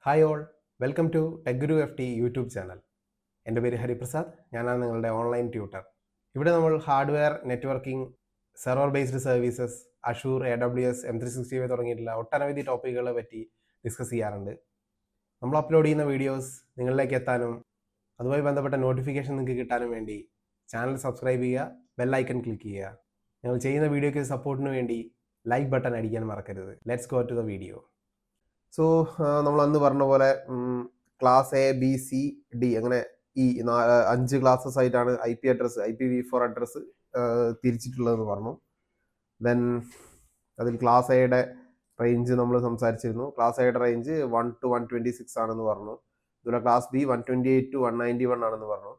Hi all, welcome to Tech Guru FT YouTube channel. എൻ്റെ പേര് ഹരിപ്രസാദ്, ഞാനാണ് നിങ്ങളുടെ ഓൺലൈൻ ട്യൂട്ടർ. ഇവിടെ നമ്മൾ hardware, networking, server based services, Azure, AWS, M365 തുടങ്ങിയിട്ടുള്ള ഒട്ടനവധി ടോപ്പിക്കുകളെ പറ്റി ഡിസ്കസ് ചെയ്യാറുണ്ട്. നമ്മൾ അപ്ലോഡ് ചെയ്യുന്ന വീഡിയോസ് നിങ്ങളിലേക്ക് എത്താനും അതുമായി ബന്ധപ്പെട്ട നോട്ടിഫിക്കേഷൻ നിങ്ങൾക്ക് കിട്ടാനും വേണ്ടി ചാനൽ സബ്സ്ക്രൈബ് ചെയ്യുക, ബെൽ ഐക്കൺ ക്ലിക്ക് ചെയ്യുക. ഞങ്ങൾ ചെയ്യുന്ന വീഡിയോയ്ക്ക് സപ്പോർട്ടിന് വേണ്ടി ലൈക്ക് ബട്ടൺ അടിക്കാൻ മറക്കരുത്. Let's go to the video. So നമ്മൾ അന്ന് പറഞ്ഞ പോലെ class A, B, C, D അങ്ങനെ ഈ 5 ക്ലാസ്സസ് ആയിട്ടാണ് IP അഡ്രസ്സ്, IPv4 അഡ്രസ്സ് തിരിച്ചിട്ടുള്ളതെന്ന് പറഞ്ഞു. ദെൻ അതിൽ ക്ലാസ് എയുടെ റേഞ്ച് നമ്മൾ സംസാരിച്ചിരുന്നു. ക്ലാസ് എയുടെ റേഞ്ച് 1 to 126 ആണെന്ന് പറഞ്ഞു. അതുപോലെ ക്ലാസ് B 128 to 191 ആണെന്ന് പറഞ്ഞു.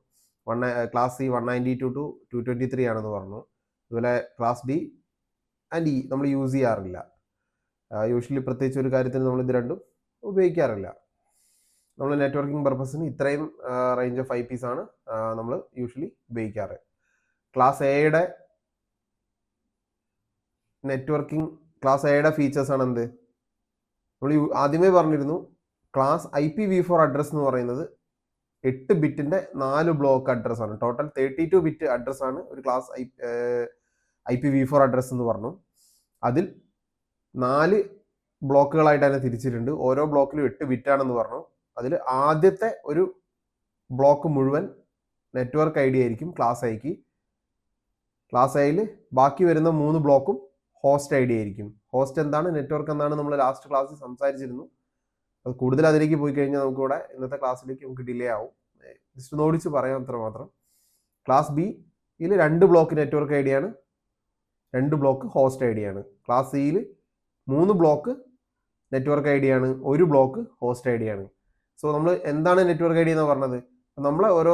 ക്ലാസ് C 192 to 223 ആണെന്ന് പറഞ്ഞു. അതുപോലെ ക്ലാസ് D ആൻഡ് E നമ്മൾ യൂസ് ചെയ്യാറില്ല. യൂഷ്വലി പ്രത്യേകിച്ച് ഒരു കാര്യത്തിന് നമ്മൾ ഇത് രണ്ടും ഉപയോഗിക്കാറില്ല. നമ്മൾ നെറ്റ്വർക്കിംഗ് പർപ്പസിന് ഇത്രയും റേഞ്ച് ഓഫ് IPs ആണ് നമ്മൾ യൂഷ്വലി ഉപയോഗിക്കാറ്. ക്ലാസ് എയുടെ നെറ്റ്വർക്കിംഗ്, ക്ലാസ് എയുടെ ഫീച്ചേഴ്സ് ആണ് എന്ത്? നമ്മൾ ആദ്യമേ പറഞ്ഞിരുന്നു, ക്ലാസ് IPv4 അഡ്രസ് എന്ന് പറയുന്നത് 8 ബിറ്റിന്റെ 4 ബ്ലോക്ക് അഡ്രസ് ആണ്. ടോട്ടൽ 32 ബിറ്റ് അഡ്രസ് ആണ് ഒരു ക്ലാസ് IPv4 അഡ്രസ് എന്ന് പറഞ്ഞു. അതിൽ 4 ബ്ലോക്കുകളായിട്ട് തന്നെ തിരിച്ചിട്ടുണ്ട്. ഓരോ ബ്ലോക്കിലും 8 ബിറ്റാണെന്ന് പറഞ്ഞു. അതിൽ ആദ്യത്തെ ഒരു ബ്ലോക്ക് മുഴുവൻ നെറ്റ്വർക്ക് ID ആയിരിക്കും ക്ലാസ് ഐക്ക്. ക്ലാസ് ഐയിൽ ബാക്കി വരുന്ന 3 ബ്ലോക്കും ഹോസ്റ്റ് ID ആയിരിക്കും. ഹോസ്റ്റ് എന്താണ്, നെറ്റ്വർക്ക് എന്താണ് നമ്മൾ ലാസ്റ്റ് ക്ലാസ്സിൽ സംസാരിച്ചിരുന്നു. അത് കൂടുതൽ അതിലേക്ക് പോയി കഴിഞ്ഞാൽ നമുക്കിവിടെ ഇന്നത്തെ ക്ലാസ്സിലേക്ക് നമുക്ക് ഡിലേ ആവും. ജസ്റ്റ് നോടിച്ച് പറയാം അത്ര മാത്രം. ക്ലാസ് Bയിൽ 2 ബ്ലോക്ക് നെറ്റ്വർക്ക് ID ആണ്, 2 ബ്ലോക്ക് ഹോസ്റ്റ് ID ആണ്. ക്ലാസ് Cയിൽ 3 ബ്ലോക്ക് നെറ്റ്വർക്ക് ID ആണ്, 1 ബ്ലോക്ക് ഹോസ്റ്റ് ID ആണ്. സോ നമ്മൾ എന്താണ് നെറ്റ്വർക്ക് ID എന്ന് പറഞ്ഞത്? നമ്മൾ ഓരോ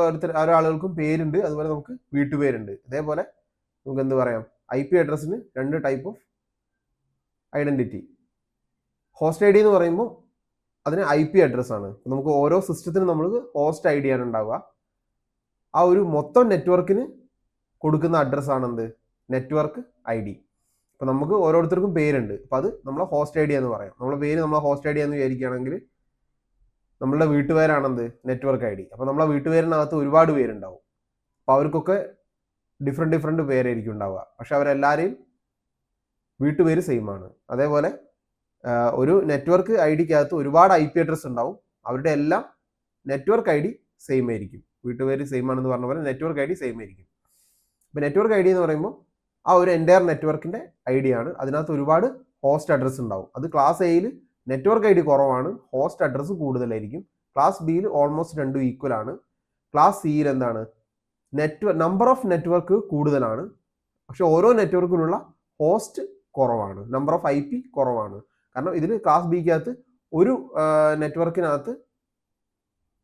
ആളുകൾക്കും പേരുണ്ട്, അതുപോലെ നമുക്ക് വീട്ടുപേരുണ്ട്. ഇതേപോലെ നമുക്ക് എന്ത് പറയാം, IP അഡ്രസ്സിന് 2 type of identity. Host ID എന്ന് പറയുമ്പോൾ അതിന് IP അഡ്രസ് ആണ്. നമുക്ക് ഓരോ സിസ്റ്റത്തിനും നമ്മൾ ഹോസ്റ്റ് ID ആണ് ഉണ്ടാവുക. ആ ഒരു മൊത്തം നെറ്റ്വർക്കിന് കൊടുക്കുന്ന അഡ്രസ് ആണ് എന്ത്, നെറ്റ്വർക്ക് ID. അപ്പോൾ നമുക്ക് ഓരോരുത്തർക്കും പേരുണ്ട്. അപ്പോൾ അത് നമ്മളെ ഹോസ്റ്റ് ID എന്ന് പറയാം. നമ്മളെ പേര് നമ്മളെ ഹോസ്റ്റ് ID എന്ന് വിചാരിക്കുകയാണെങ്കിൽ നമ്മളുടെ വീട്ടുപേരാണെന്ത്, നെറ്റ്വർക്ക് ID. അപ്പോൾ നമ്മളെ വീട്ടുപേരിനകത്ത് ഒരുപാട് പേരുണ്ടാവും. അപ്പോൾ അവർക്കൊക്കെ ഡിഫറെൻറ്റ് പേരായിരിക്കും ഉണ്ടാവുക. പക്ഷെ അവരെല്ലാവരെയും വീട്ടുപേര് സെയിം ആണ്. അതേപോലെ ഒരു നെറ്റ്വർക്ക് IDക്കകത്ത് ഒരുപാട് IP അഡ്രസ് ഉണ്ടാവും. അവരുടെ എല്ലാം നെറ്റ്വർക്ക് ID സെയിം ആയിരിക്കും. വീട്ടുപേര് സെയിം ആണെന്ന് പറഞ്ഞ പോലെ നെറ്റ്വർക്ക് ID സെയിം ആയിരിക്കും. അപ്പോൾ നെറ്റ്വർക്ക് ID എന്ന് പറയുമ്പോൾ ആ ഒരു എൻ്റയർ നെറ്റ്വർക്കിൻ്റെ ID ആണ്. അതിനകത്ത് ഒരുപാട് ഹോസ്റ്റ് അഡ്രസ്സ് ഉണ്ടാവും. അത് ക്ലാസ് എയിൽ നെറ്റ്വർക്ക് ID കുറവാണ്, ഹോസ്റ്റ് അഡ്രസ്സ് കൂടുതലായിരിക്കും. ക്ലാസ് Bയിൽ ഓൾമോസ്റ്റ് രണ്ടും ഈക്വൽ ആണ്. ക്ലാസ് Cയിൽ എന്താണ്, നമ്പർ ഓഫ് നെറ്റ്വർക്ക് കൂടുതലാണ്, പക്ഷെ ഓരോ നെറ്റ്വർക്കിനുള്ള ഹോസ്റ്റ് കുറവാണ്, നമ്പർ ഓഫ് IP കുറവാണ്. കാരണം ഇതിൽ ക്ലാസ് Bക്കകത്ത് ഒരു നെറ്റ്വർക്കിനകത്ത്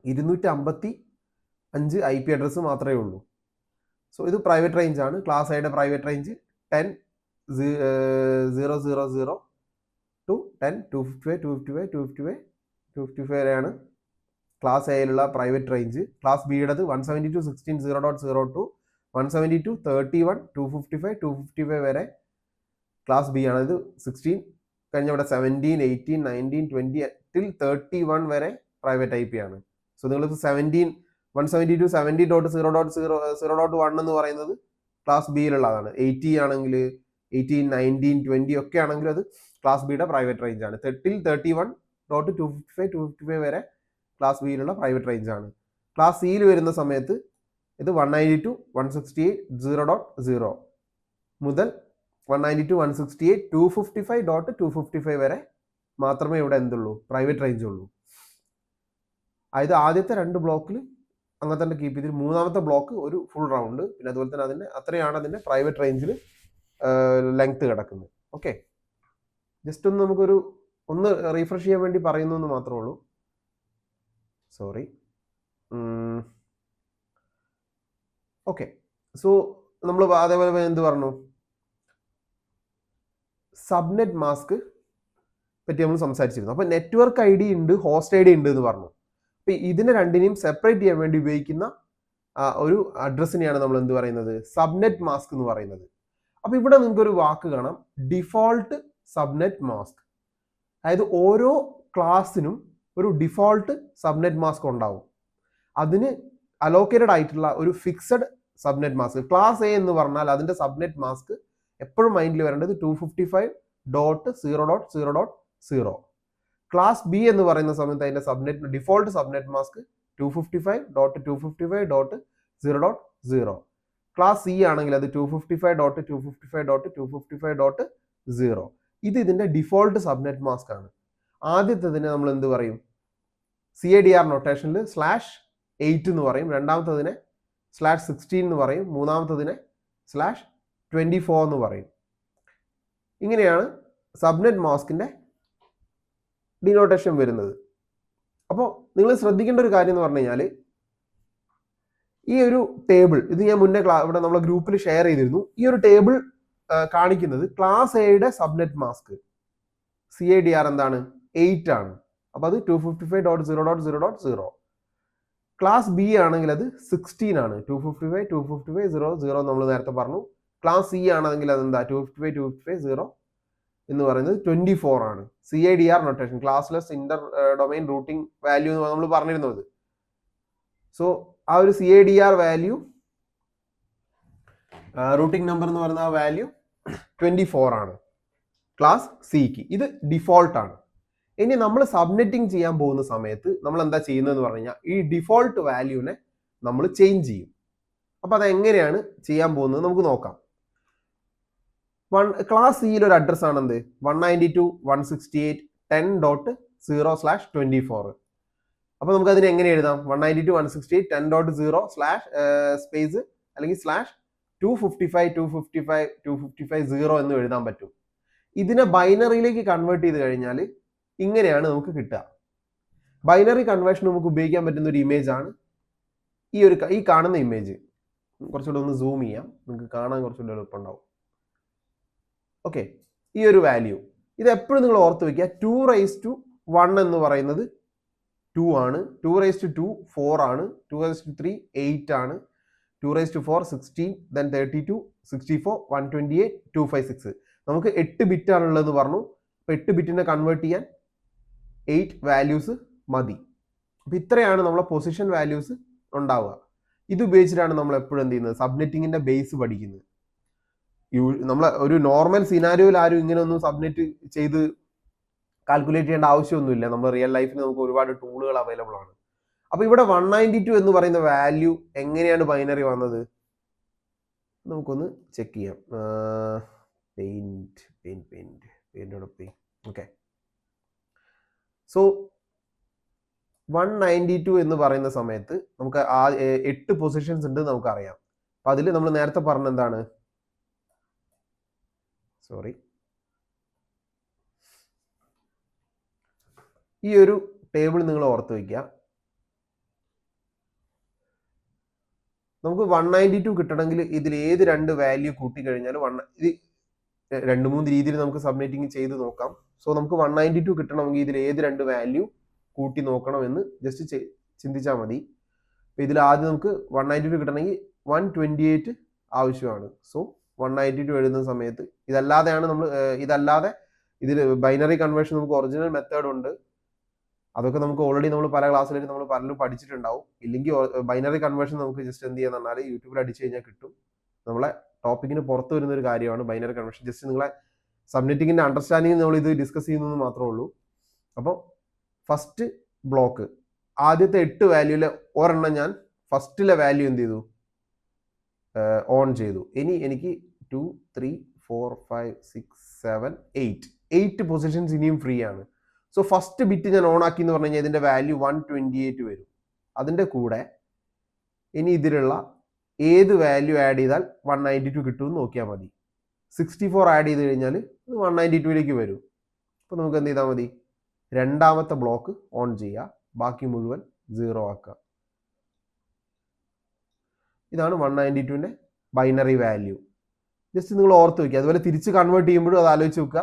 255 IP അഡ്രസ്സ് മാത്രമേ ഉള്ളൂ. സോ ഇത് പ്രൈവറ്റ് റേഞ്ച് ആണ്. ക്ലാസ് എയുടെ പ്രൈവറ്റ് റേഞ്ച് 10.0.0.0 ടു 10.255 വരെയാണ് ക്ലാസ് എയിലുള്ള പ്രൈവറ്റ് റേഞ്ച്. ക്ലാസ് Bയുടേത് 172.16.0.0 172.31 255 വരെ ക്ലാസ് B ആണ്. ഇത് 16 കഴിഞ്ഞ ഇവിടെ 17, 18, 19, 20 till 31 വരെ പ്രൈവറ്റ് IP ആണ്. സോ നിങ്ങൾക്ക് 172.70.0.0.1 എന്ന് പറയുന്നത് ക്ലാസ് Bയിലുള്ളതാണ്. 80 ആണെങ്കിൽ 18, 19, 20 ഒക്കെ ആണെങ്കിൽ അത് ക്ലാസ് Bയുടെ പ്രൈവറ്റ് റേഞ്ച് ആണ്. 31.255 വരെ ക്ലാസ് Bയിലുള്ള പ്രൈവറ്റ് റേഞ്ച് ആണ്. ക്ലാസ് Cയിൽ വരുന്ന സമയത്ത് ഇത് 192.168.0.0 മുതൽ 192.168.255.255 വരെ മാത്രമേ ഇവിടെ എന്തുള്ളൂ, പ്രൈവറ്റ് റേഞ്ച് ഉള്ളൂ. അതായത് ആദ്യത്തെ 2 ബ്ലോക്കിൽ അങ്ങനെ തന്നെ കീപ്പ് ചെയ്തിട്ട് മൂന്നാമത്തെ ബ്ലോക്ക് ഒരു ഫുൾ റൗണ്ട്, പിന്നെ അതുപോലെ തന്നെ അതിൻ്റെ അത്രയാണ് അതിൻ്റെ പ്രൈവറ്റ് റേഞ്ചിൽ ലെങ്ത് കിടക്കുന്നത്. ഓക്കെ, ജസ്റ്റ് ഒന്ന് റീഫ്രഷ് ചെയ്യാൻ വേണ്ടി പറയുന്നു എന്ന് മാത്രമേ ഉള്ളൂ. സോറി. ഓക്കെ, സോ നമ്മൾ അതേപോലെ എന്ത് പറഞ്ഞു, സബ്നെറ്റ് മാസ്ക് പറ്റി നമ്മൾ സംസാരിച്ചിരുന്നു. അപ്പോൾ നെറ്റ്വർക്ക് ID ഉണ്ട്, ഹോസ്റ്റ് ID ഉണ്ട് എന്ന് പറഞ്ഞു. അപ്പോൾ ഇതിനെ രണ്ടിനെയും സെപ്പറേറ്റ് ചെയ്യാൻ വേണ്ടി ഉപയോഗിക്കുന്ന ഒരു അഡ്രസ്സിനെയാണ് നമ്മൾ എന്ത് പറയുന്നത്, സബ്നെറ്റ് മാസ്ക് എന്ന് പറയുന്നത്. അപ്പോൾ ഇവിടെ നിങ്ങൾക്ക് ഒരു വാക്ക് കാണാം, ഡിഫോൾട്ട് സബ്നെറ്റ് മാസ്ക്. അതായത് ഓരോ ക്ലാസ്സിനും ഒരു ഡിഫോൾട്ട് സബ്നെറ്റ് മാസ്ക് ഉണ്ടാവും. അതിന് അലോക്കേറ്റഡ് ആയിട്ടുള്ള ഒരു fixed subnet mask. Class A എന്ന് പറഞ്ഞാൽ അതിന്റെ സബ്നെറ്റ് മാസ്ക് എപ്പോഴും മൈൻഡിൽ വരേണ്ടത് 255.0.0.0. ക്ലാസ് ബി എന്ന് പറയുന്ന സമയത്ത് അതിന്റെ subnet default subnet mask 255.255.0.0. Class C ആണെങ്കിൽ അത് 255.255.255.0. ഇത് ഇതിന്റെ ഡിഫോൾട്ട് സബ്നെറ്റ് മാസ്ക് ആണ്. ആദ്യത്തേതിനെ നമ്മൾ എന്ത് പറയും? CADR നൊട്ടേഷനിൽ /8 എന്ന് പറയും. രണ്ടാമത്തതിനെ /16 എന്ന് പറയും. മൂന്നാമത്തതിനെ /24 എന്ന് പറയും. ഇങ്ങനെയാണ് സബ്നെറ്റ് മാസ്കിന്റെ ഡിനോട്ടേഷൻ വരുന്നത്. അപ്പോൾ നിങ്ങൾ ശ്രദ്ധിക്കേണ്ട ഒരു കാര്യം എന്ന് പറഞ്ഞു കഴിഞ്ഞാൽ ഈ ഒരു ടേബിൾ ഇത് ഞാൻ മുന്നേ ഇവിടെ നമ്മളെ ഗ്രൂപ്പിൽ ഷെയർ ചെയ്തിരുന്നു. ഈ ഒരു ടേബിൾ കാണിക്കുന്നത് ക്ലാസ് എയുടെ സബ്നെറ്റ് മാസ്ക് CADR എന്താണ് 8 ആണ്. അപ്പോൾ അത് 255.0.0.0. ക്ലാസ് ബി ആണെങ്കിൽ അത് 16 ആണ്. 255.255.0.0 നമ്മൾ നേരത്തെ പറഞ്ഞു. ക്ലാസ് സി ആണെങ്കിൽ അതെന്താ 255.255.0 എന്ന് പറയുന്നത് 24 ആണ്. CADR notation classless Inter domain routing value എന്ന് നമ്മൾ പറഞ്ഞിരുന്നത്. സോ ആ ഒരു CADR വാല്യൂ റൂട്ടിംഗ് നമ്പർ എന്ന് പറയുന്ന ആ വാല്യൂ 24 ആണ് ക്ലാസ് സിക്ക്. ഇത് ഡിഫോൾട്ട് ആണ്. ഇനി നമ്മൾ സബ്നെറ്റിംഗ് ചെയ്യാൻ പോകുന്ന സമയത്ത് നമ്മൾ എന്താ ചെയ്യുന്നതെന്ന് പറഞ്ഞു കഴിഞ്ഞാൽ ഈ ഡിഫോൾട്ട് വാല്യൂവിനെ നമ്മൾ ചേഞ്ച് ചെയ്യും. അപ്പോൾ അതെങ്ങനെയാണ് ചെയ്യാൻ പോകുന്നത് നമുക്ക് നോക്കാം. ക്ലാസ് സിയിൽ ഒരു അഡ്രസ് ആണ് എന്ത് 192.168.10.0/24. അപ്പോൾ നമുക്ക് അതിനെ എങ്ങനെ എഴുതാം? 192.168.10.0/ സ്പേസ് അല്ലെങ്കിൽ /255.255.255.0 എന്ന് എഴുതാൻ പറ്റും. ഇതിനെ ബൈനറിയിലേക്ക് കൺവേർട്ട് ചെയ്ത് കഴിഞ്ഞാൽ ഇങ്ങനെയാണ് നമുക്ക് കിട്ടുക. ബൈനറി കൺവേർഷൻ നമുക്ക് ഉപയോഗിക്കാൻ പറ്റുന്ന ഒരു ഇമേജ് ആണ് ഈ കാണുന്ന ഇമേജ്. കുറച്ചുകൂടെ ഒന്ന് സൂം ചെയ്യാം, നിങ്ങൾക്ക് കാണാൻ കുറച്ചുകൂടെ എളുപ്പമുണ്ടാവും. ഓക്കെ, ഈ ഒരു വാല്യൂ ഇത് എപ്പോഴും നിങ്ങൾ ഓർത്ത് വെക്കുക. 2⁻1 എന്ന് പറയുന്നത് 2 ആണ്. 2⁻2 4 ആണ്. 2⁻3 8 ആണ്. 2⁻4 16, then 32, 64, 128, 256. നമുക്ക് 8 ബിറ്റ് ആണുള്ളതെന്ന് പറഞ്ഞു. അപ്പോൾ 8 ബിറ്റിനെ കൺവേർട്ട് ചെയ്യാൻ 8 വാല്യൂസ് മതി. അപ്പോൾ ഇത്രയാണ് നമ്മളെ പൊസിഷൻ വാല്യൂസ് ഉണ്ടാവുക. ഇത് ഉപയോഗിച്ചിട്ടാണ് നമ്മൾ എപ്പോഴും എന്ത് ചെയ്യുന്നത്? സബ്നെറ്റിങ്ങിന്റെ ബേസ് പഠിക്കുന്നത്. നമ്മൾ ഒരു നോർമൽ സിനാരിയോയിൽ ആരും ഇങ്ങനെ ഒന്നും സബ്നെറ്റ് ചെയ്ത് കാൽക്കുലേറ്റ് ചെയ്യേണ്ട ആവശ്യമൊന്നുമില്ല. നമ്മൾ റിയൽ ലൈഫിൽ നമുക്ക് ഒരുപാട് ടൂളുകൾ അവൈലബിൾ ആണ്. അപ്പോൾ ഇവിടെ 192 എന്ന് പറയുന്ന വാല്യൂ എങ്ങനെയാണ് ബൈനറി വന്നത്? നമുക്കൊന്ന് ചെക്ക് ചെയ്യാം. ഓക്കെ, സോ 192 എന്ന് പറയുന്ന സമയത്ത് നമുക്ക് 8 പൊസിഷൻസ് ഉണ്ട് നമുക്കറിയാം. അപ്പം അതിൽ നമ്മൾ നേരത്തെ പറഞ്ഞ എന്താണ്? ഈ ഒരു ടേബിൾ നിങ്ങൾ ഓർത്ത് വയ്ക്കുക. നമുക്ക് 192 കിട്ടണമെങ്കിൽ ഇതിൽ ഏത് 2 വാല്യൂ കൂട്ടിക്കഴിഞ്ഞാൽ ഇത് 2-3 രീതിയിൽ നമുക്ക് സബ്നെറ്റിംഗ് ചെയ്ത് നോക്കാം. സോ നമുക്ക് 192 കിട്ടണമെങ്കിൽ ഇതിൽ ഏത് 2 വാല്യൂ കൂട്ടി നോക്കണമെന്ന് ജസ്റ്റ് ചിന്തിച്ചാൽ മതി. അപ്പോൾ ഇതിൽ ആദ്യം നമുക്ക് 192 കിട്ടണമെങ്കിൽ 128 ആവശ്യമാണ്. സോ 192 എഴുതുന്ന സമയത്ത് ഇതല്ലാതെ ഇതിൽ ബൈനറി കൺവേർഷൻ നമുക്ക് ഒറിജിനൽ മെത്തേഡ് ഉണ്ട്. അതൊക്കെ നമുക്ക് ഓൾറെഡി നമ്മൾ പല ക്ലാസ്സിലേക്ക് നമ്മൾ പലരും പഠിച്ചിട്ടുണ്ടാവും. ഇല്ലെങ്കിൽ ബൈനറി കൺവേർഷൻ നമുക്ക് ജസ്റ്റ് എന്ത് ചെയ്യാന്ന് പറഞ്ഞാൽ യൂട്യൂബിൽ അടിച്ചു കഴിഞ്ഞാൽ കിട്ടും. നമ്മളെ ടോപ്പിക്കിന് പുറത്ത് വരുന്ന ഒരു കാര്യമാണ് ബൈനറി കൺവേർഷൻ. ജസ്റ്റ് നിങ്ങളെ സബ്നെറ്റിങ്ങിന്റെ അണ്ടർസ്റ്റാൻഡിങ് നമ്മൾ ഇത് ഡിസ്കസ് ചെയ്യുന്നത് മാത്രമേ ഉള്ളൂ. അപ്പോൾ ഫസ്റ്റ് ബ്ലോക്ക് ആദ്യത്തെ 8 വാല്യൂലെ ഒരെണ്ണം ഞാൻ ഫസ്റ്റിലെ വാല്യൂ എന്ത് ചെയ്തു? ഓൺ ചെയ്തു. ഇനി എനിക്ക് 2, 3, 4, 5, 6, 7, 8 പൊസിഷൻസ് ഇനിയും ഫ്രീ ആണ്. സോ ഫസ്റ്റ് ബിറ്റ് ഞാൻ ഓൺ ആക്കി എന്ന് പറഞ്ഞു കഴിഞ്ഞാൽ ഇതിന്റെ വാല്യൂ 128 വരും. അതിന്റെ കൂടെ ഇനി ഇതിലുള്ള ഏത് വാല്യൂ ആഡ് ചെയ്താൽ 192 കിട്ടുമെന്ന് നോക്കിയാൽ മതി. 64 ആഡ് ചെയ്ത് കഴിഞ്ഞാൽ ഇത് 192ലേക്ക് വരും. അപ്പോൾ നമുക്ക് എന്ത് ചെയ്താൽ മതി? രണ്ടാമത്തെ ബ്ലോക്ക് ഓൺ ചെയ്യുക, ബാക്കി മുഴുവൻ 0 ആക്കുക. ഇതാണ് 192ന്റെ ബൈനറി വാല്യൂ. ജസ്റ്റ് നിങ്ങൾ ഓർത്ത് വയ്ക്കുക. അതുപോലെ തിരിച്ച് കൺവേർട്ട് ചെയ്യുമ്പോഴും അത് ആലോചിച്ച് വെക്കുക.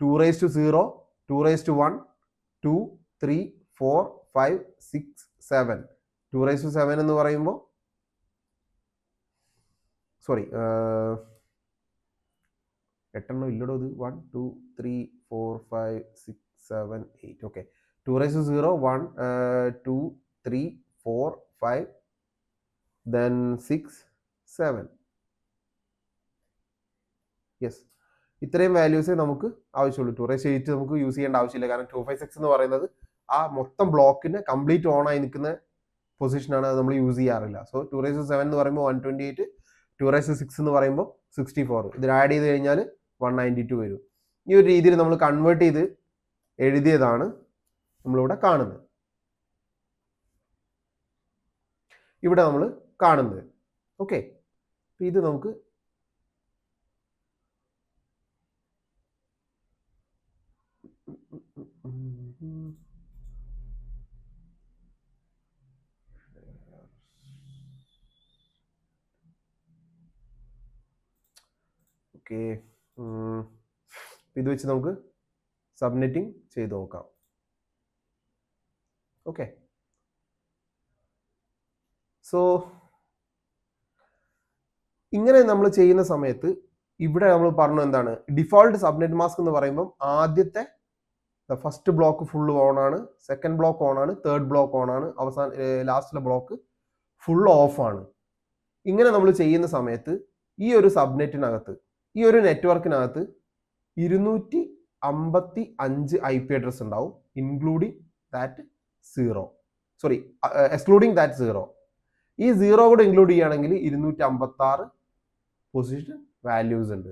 2⁻0, 2⁻1, 2, 3, 4, 5, 6, 7. 2⁻7 എന്ന് പറയുമ്പോൾ 8 ഇല്ലടോ, ഇത് 1, 2, 3, 4, 5, 6, 7, 8. Okay, 2 raised to 0 1 2 3 4 5 then 6 7 yes ഇത്രയും വാല്യൂസേ നമുക്ക് ആവശ്യമുള്ളൂ. 2 raised to 8 നമുക്ക് യൂസ് ചെയ്യേണ്ട ആവശ്യമില്ല. കാരണം 256 എന്ന് പറയുന്നത് ആ മൊത്തം ബ്ലോക്കിന് കംപ്ലീറ്റ് ഓൺ ആയി നിൽക്കുന്ന പൊസിഷനാണ്. അത് നമ്മൾ യൂസ് ചെയ്യാറില്ല. സോ 2 raised to 7 എന്ന് പറയുമ്പോൾ 128, 2 raised to 6 എന്ന് പറയുമ്പോൾ 64. ഇതിൽ ആഡ് ചെയ്ത് കഴിഞ്ഞാൽ 192 വരും. ഈ ഒരു രീതിയിൽ നമ്മൾ കൺവേർട്ട് ചെയ്ത് എഴുതിയതാണ് നമ്മളിവിടെ കാണുന്നത്. ഇവിടെ നമ്മൾ കാണുന്നത് ഓക്കെ. ഇത് നമുക്ക് ഓക്കെ, ഇത് വെച്ച് നമുക്ക് സബ്നെറ്റിംഗ് ചെയ്ത് നോക്കാം. ഓക്കെ, സോ ഇങ്ങനെ നമ്മൾ ചെയ്യുന്ന സമയത്ത് ഇവിടെ നമ്മൾ പറഞ്ഞു എന്താണ് ഡിഫോൾട്ട് സബ്നെറ്റ് മാസ്ക് എന്ന് പറയുമ്പോൾ ആദ്യത്തെ ഫസ്റ്റ് ബ്ലോക്ക് ഫുൾ ഓൺ ആണ്, സെക്കൻഡ് ബ്ലോക്ക് ഓൺ ആണ്, തേർഡ് ബ്ലോക്ക് ഓൺ ആണ്, അവസാന ലാസ്റ്റിലെ ബ്ലോക്ക് ഫുൾ ഓഫ് ആണ്. ഇങ്ങനെ നമ്മൾ ചെയ്യുന്ന സമയത്ത് ഈ ഒരു സബ്നെറ്റിനകത്ത് ഈ ഒരു നെറ്റ്വർക്കിനകത്ത് 255 IP അഡ്രസ് ഉണ്ടാവും, including that 0, sorry excluding that 0. ഈ 0 കൂടെ ഇൻക്ലൂഡ് ചെയ്യുകയാണെങ്കിൽ 256 പൊസിഷൻ വാല്യൂസ് ഉണ്ട്.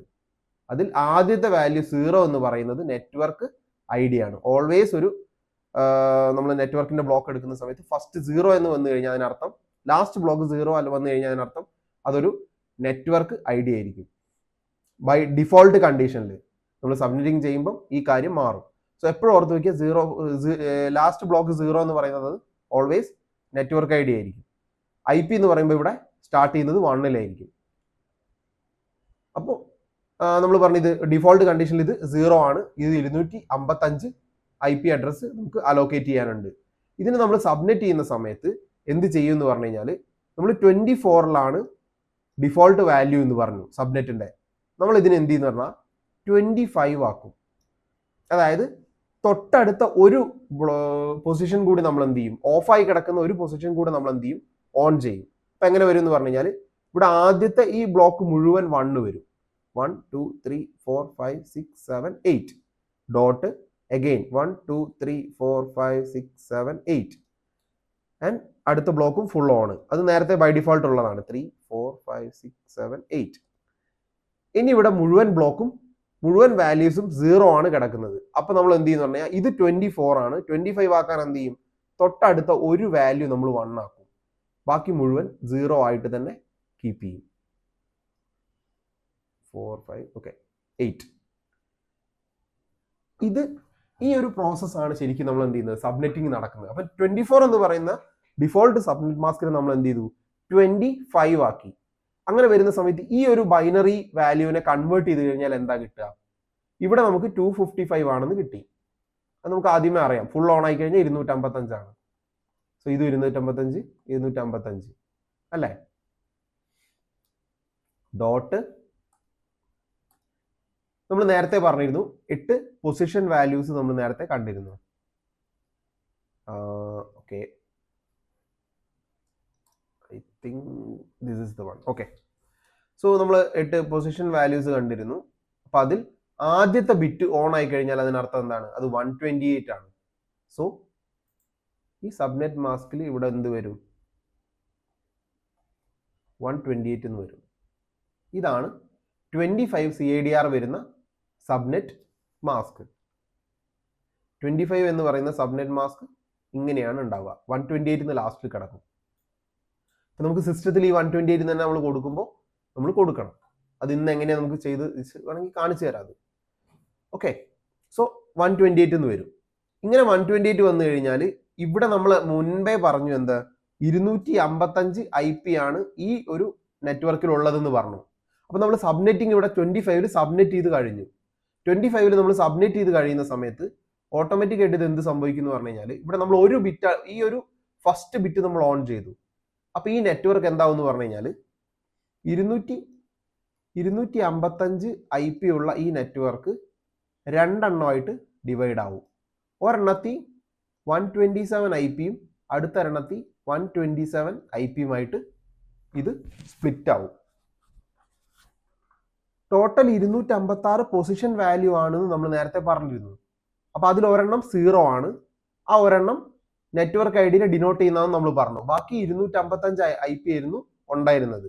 അതിൽ ആദ്യത്തെ വാല്യൂ 0 എന്ന് പറയുന്നത് നെറ്റ്വർക്ക് ID ആണ്. ഓൾവേസ് ഒരു നമ്മൾ നെറ്റ്വർക്കിന്റെ ബ്ലോക്ക് എടുക്കുന്ന സമയത്ത് ഫസ്റ്റ് 0 എന്ന് വന്നു കഴിഞ്ഞാൽ അതിനർത്ഥം ലാസ്റ്റ് ബ്ലോക്ക് 0 അല്ല വന്നു കഴിഞ്ഞാൽ അതിനർത്ഥം അതൊരു നെറ്റ്വർക്ക് ID ആയിരിക്കും. ബൈ ഡിഫോൾട്ട് കണ്ടീഷനിൽ നമ്മൾ സബ്മിറ്റിംഗ് ചെയ്യുമ്പോൾ ഈ കാര്യം മാറും. സോ എപ്പോഴും ഓർത്ത് വയ്ക്കുക, 0 ലാസ്റ്റ് ബ്ലോക്ക് 0 എന്ന് പറയുന്നത് ഓൾവേസ് നെറ്റ്വർക്ക് ID ആയിരിക്കും. IP എന്ന് പറയുമ്പോൾ ഇവിടെ സ്റ്റാർട്ട് ചെയ്യുന്നത് 1-ലായിരിക്കും. അപ്പോൾ നമ്മൾ പറഞ്ഞു ഇത് ഡിഫോൾട്ട് കണ്ടീഷനിൽ ഇത് 0 ആണ്. ഇത് 255 IP അഡ്രസ്സ് നമുക്ക് അലോക്കേറ്റ് ചെയ്യാനുണ്ട്. ഇതിന് നമ്മൾ സബ്മിറ്റ് ചെയ്യുന്ന സമയത്ത് എന്ത് ചെയ്യും എന്ന് പറഞ്ഞു കഴിഞ്ഞാൽ നമ്മൾ 24-ലാണ് ഡിഫോൾട്ട് വാല്യൂ എന്ന് പറഞ്ഞു സബ്നെറ്റിന്റെ. നമ്മൾ ഇതിന് എന്ത് ചെയ്യുന്ന പറഞ്ഞാൽ 25 ആക്കും. അതായത് തൊട്ടടുത്ത ഒരു പൊസിഷൻ കൂടി നമ്മൾ എന്ത് ചെയ്യും, ഓഫായി കിടക്കുന്ന ഒരു പൊസിഷൻ കൂടി നമ്മൾ എന്ത് ചെയ്യും, ഓൺ ചെയ്യും. അപ്പൊ എങ്ങനെ വരും എന്ന് പറഞ്ഞു കഴിഞ്ഞാൽ ഇവിടെ ആദ്യത്തെ ഈ ബ്ലോക്ക് മുഴുവൻ 1 വരും. 1 2 3 4 5 6 7 8 ഡോട്ട് അഗെയിൻ 1 2 3 4 5 6 7 8 ആൻഡ് അടുത്ത ബ്ലോക്കും ഫുൾ ഓൺ. അത് നേരത്തെ ബൈ ഡിഫോൾട്ട് ഉള്ളതാണ് 3 4 5 6 7 8. ഇനി ഇവിടെ മുഴുവൻ ബ്ലോക്കും മുഴുവൻ വാല്യൂസും 0 ആണ് കിടക്കുന്നത്. അപ്പൊ നമ്മൾ എന്ത് ചെയ്യുന്ന പറഞ്ഞാൽ ഇത് 24 ആണ്. 25 ആക്കാൻ എന്ത് ചെയ്യും, തൊട്ടടുത്ത ഒരു വാല്യൂ നമ്മൾ 1 ആക്കും, ബാക്കി മുഴുവൻ 0 ആയിട്ട് തന്നെ കീപ്പ് ചെയ്യും. 4 5 ഓക്കെ 8. ഇത് ഈ ഒരു പ്രോസസ്സാണ് ശരിക്കും നമ്മൾ എന്ത് ചെയ്യുന്നത്, സബ്നെറ്റിംഗ് നടക്കുന്നത്. അപ്പൊ 24 എന്ന് പറയുന്ന ഡിഫോൾട്ട് സബ്നെറ്റ് മാസ്കിനെ നമ്മൾ എന്ത് ചെയ്തു, 25 ആക്കി. അങ്ങനെ വരുന്ന സമയത്ത് ഈ ഒരു ബൈനറി വാല്യൂവിനെ കൺവേർട്ട് ചെയ്ത് കഴിഞ്ഞാൽ എന്താ കിട്ടുക, ഇവിടെ നമുക്ക് 255 ആണെന്ന് കിട്ടി. അത് നമുക്ക് ആദ്യമേ അറിയാം. ഫുൾ ഓൺ ആയി കഴിഞ്ഞാൽ 255 ആണ്. സോ ഇത് 255 255 അല്ലേ. ഡോട്ട് നമ്മൾ നേരത്തെ പറഞ്ഞിരുന്നു 8 പൊസിഷൻ വാല്യൂസ് നമ്മൾ നേരത്തെ കണ്ടിരുന്നു. Okay, I think this is the one. Okay, so നമ്മൾ 8 പൊസിഷൻ വാല്യൂസ് കണ്ടിരുന്നു. അപ്പൊ അതിൽ ആദ്യത്തെ ബിറ്റ് ഓൺ ആയി കഴിഞ്ഞാൽ അതിനർത്ഥം എന്താണ്, അത് 128 ആണ്. സോ ഈ സബ്നെറ്റ് മാസ്കിൽ ഇവിടെ എന്ത് വരും, 128 എന്ന് വരും. ഇതാണ് 25 CADR വരുന്ന സബ്നെറ്റ് മാസ്ക്. 25 എന്ന് പറയുന്ന സബ്നെറ്റ് മാസ്ക് ഇങ്ങനെയാണ് ഉണ്ടാവുക. 128 എന്ന് ലാസ്റ്റിൽ കിടക്കും. അപ്പൊ നമുക്ക് സിസ്റ്റത്തിൽ ഈ 128 തന്നെ നമ്മൾ കൊടുക്കുമ്പോൾ നമ്മൾ കൊടുക്കണം. അത് ഇന്ന് എങ്ങനെയാണ് നമുക്ക് ചെയ്ത് വേണമെങ്കിൽ കാണിച്ചു തരാം അത്. ഓക്കെ, സോ 128 എന്ന് വരും. ഇങ്ങനെ 128 വന്നു കഴിഞ്ഞാൽ ഇവിടെ നമ്മൾ മുൻപേ പറഞ്ഞു എന്താ, 255 IP ആണ് ഈ ഒരു നെറ്റ്വർക്കിൽ ഉള്ളതെന്ന് പറഞ്ഞു. അപ്പൊ നമ്മൾ സബ്നെറ്റിംഗ് ഇവിടെ 25-ൽ സബ്നെറ്റ് ചെയ്ത് കഴിഞ്ഞു. 25-ൽ നമ്മൾ സബ്നെറ്റ് ചെയ്ത് കഴിയുന്ന സമയത്ത് ഓട്ടോമാറ്റിക് ആയിട്ട് ഇത് എന്ത് സംഭവിക്കുന്നു പറഞ്ഞു കഴിഞ്ഞാൽ ഇവിടെ നമ്മൾ ഒരു ബിറ്റ്, ഈ ഒരു ഫസ്റ്റ് ബിറ്റ് നമ്മൾ ഓൺ ചെയ്തു. അപ്പൊ ഈ നെറ്റ്വർക്ക് എന്താവും പറഞ്ഞു കഴിഞ്ഞാൽ 255 IP ഉള്ള ഈ നെറ്റ്വർക്ക് 2 എണ്ണമായിട്ട് ഡിവൈഡ് ആവും. ഒരെണ്ണത്തിൽ 127 IP യും അടുത്ത ഒരെണ്ണത്തിൽ 127 IP യുമായിട്ട് ഇത് സ്പ്ലിറ്റ് ആവും. ടോട്ടൽ 256 പൊസിഷൻ വാല്യൂ ആണെന്ന് നമ്മൾ നേരത്തെ പറഞ്ഞിരുന്നു. അപ്പോൾ അതിൽ ഒരെണ്ണം 0 ആണ്, ആ ഒരെണ്ണം നെറ്റ്വർക്ക് ഐ ഡിനെ ഡിനോട്ട് ചെയ്യുന്നതെന്ന് നമ്മൾ പറഞ്ഞു. ബാക്കി 255 IP ആയിരുന്നു ഉണ്ടായിരുന്നത്.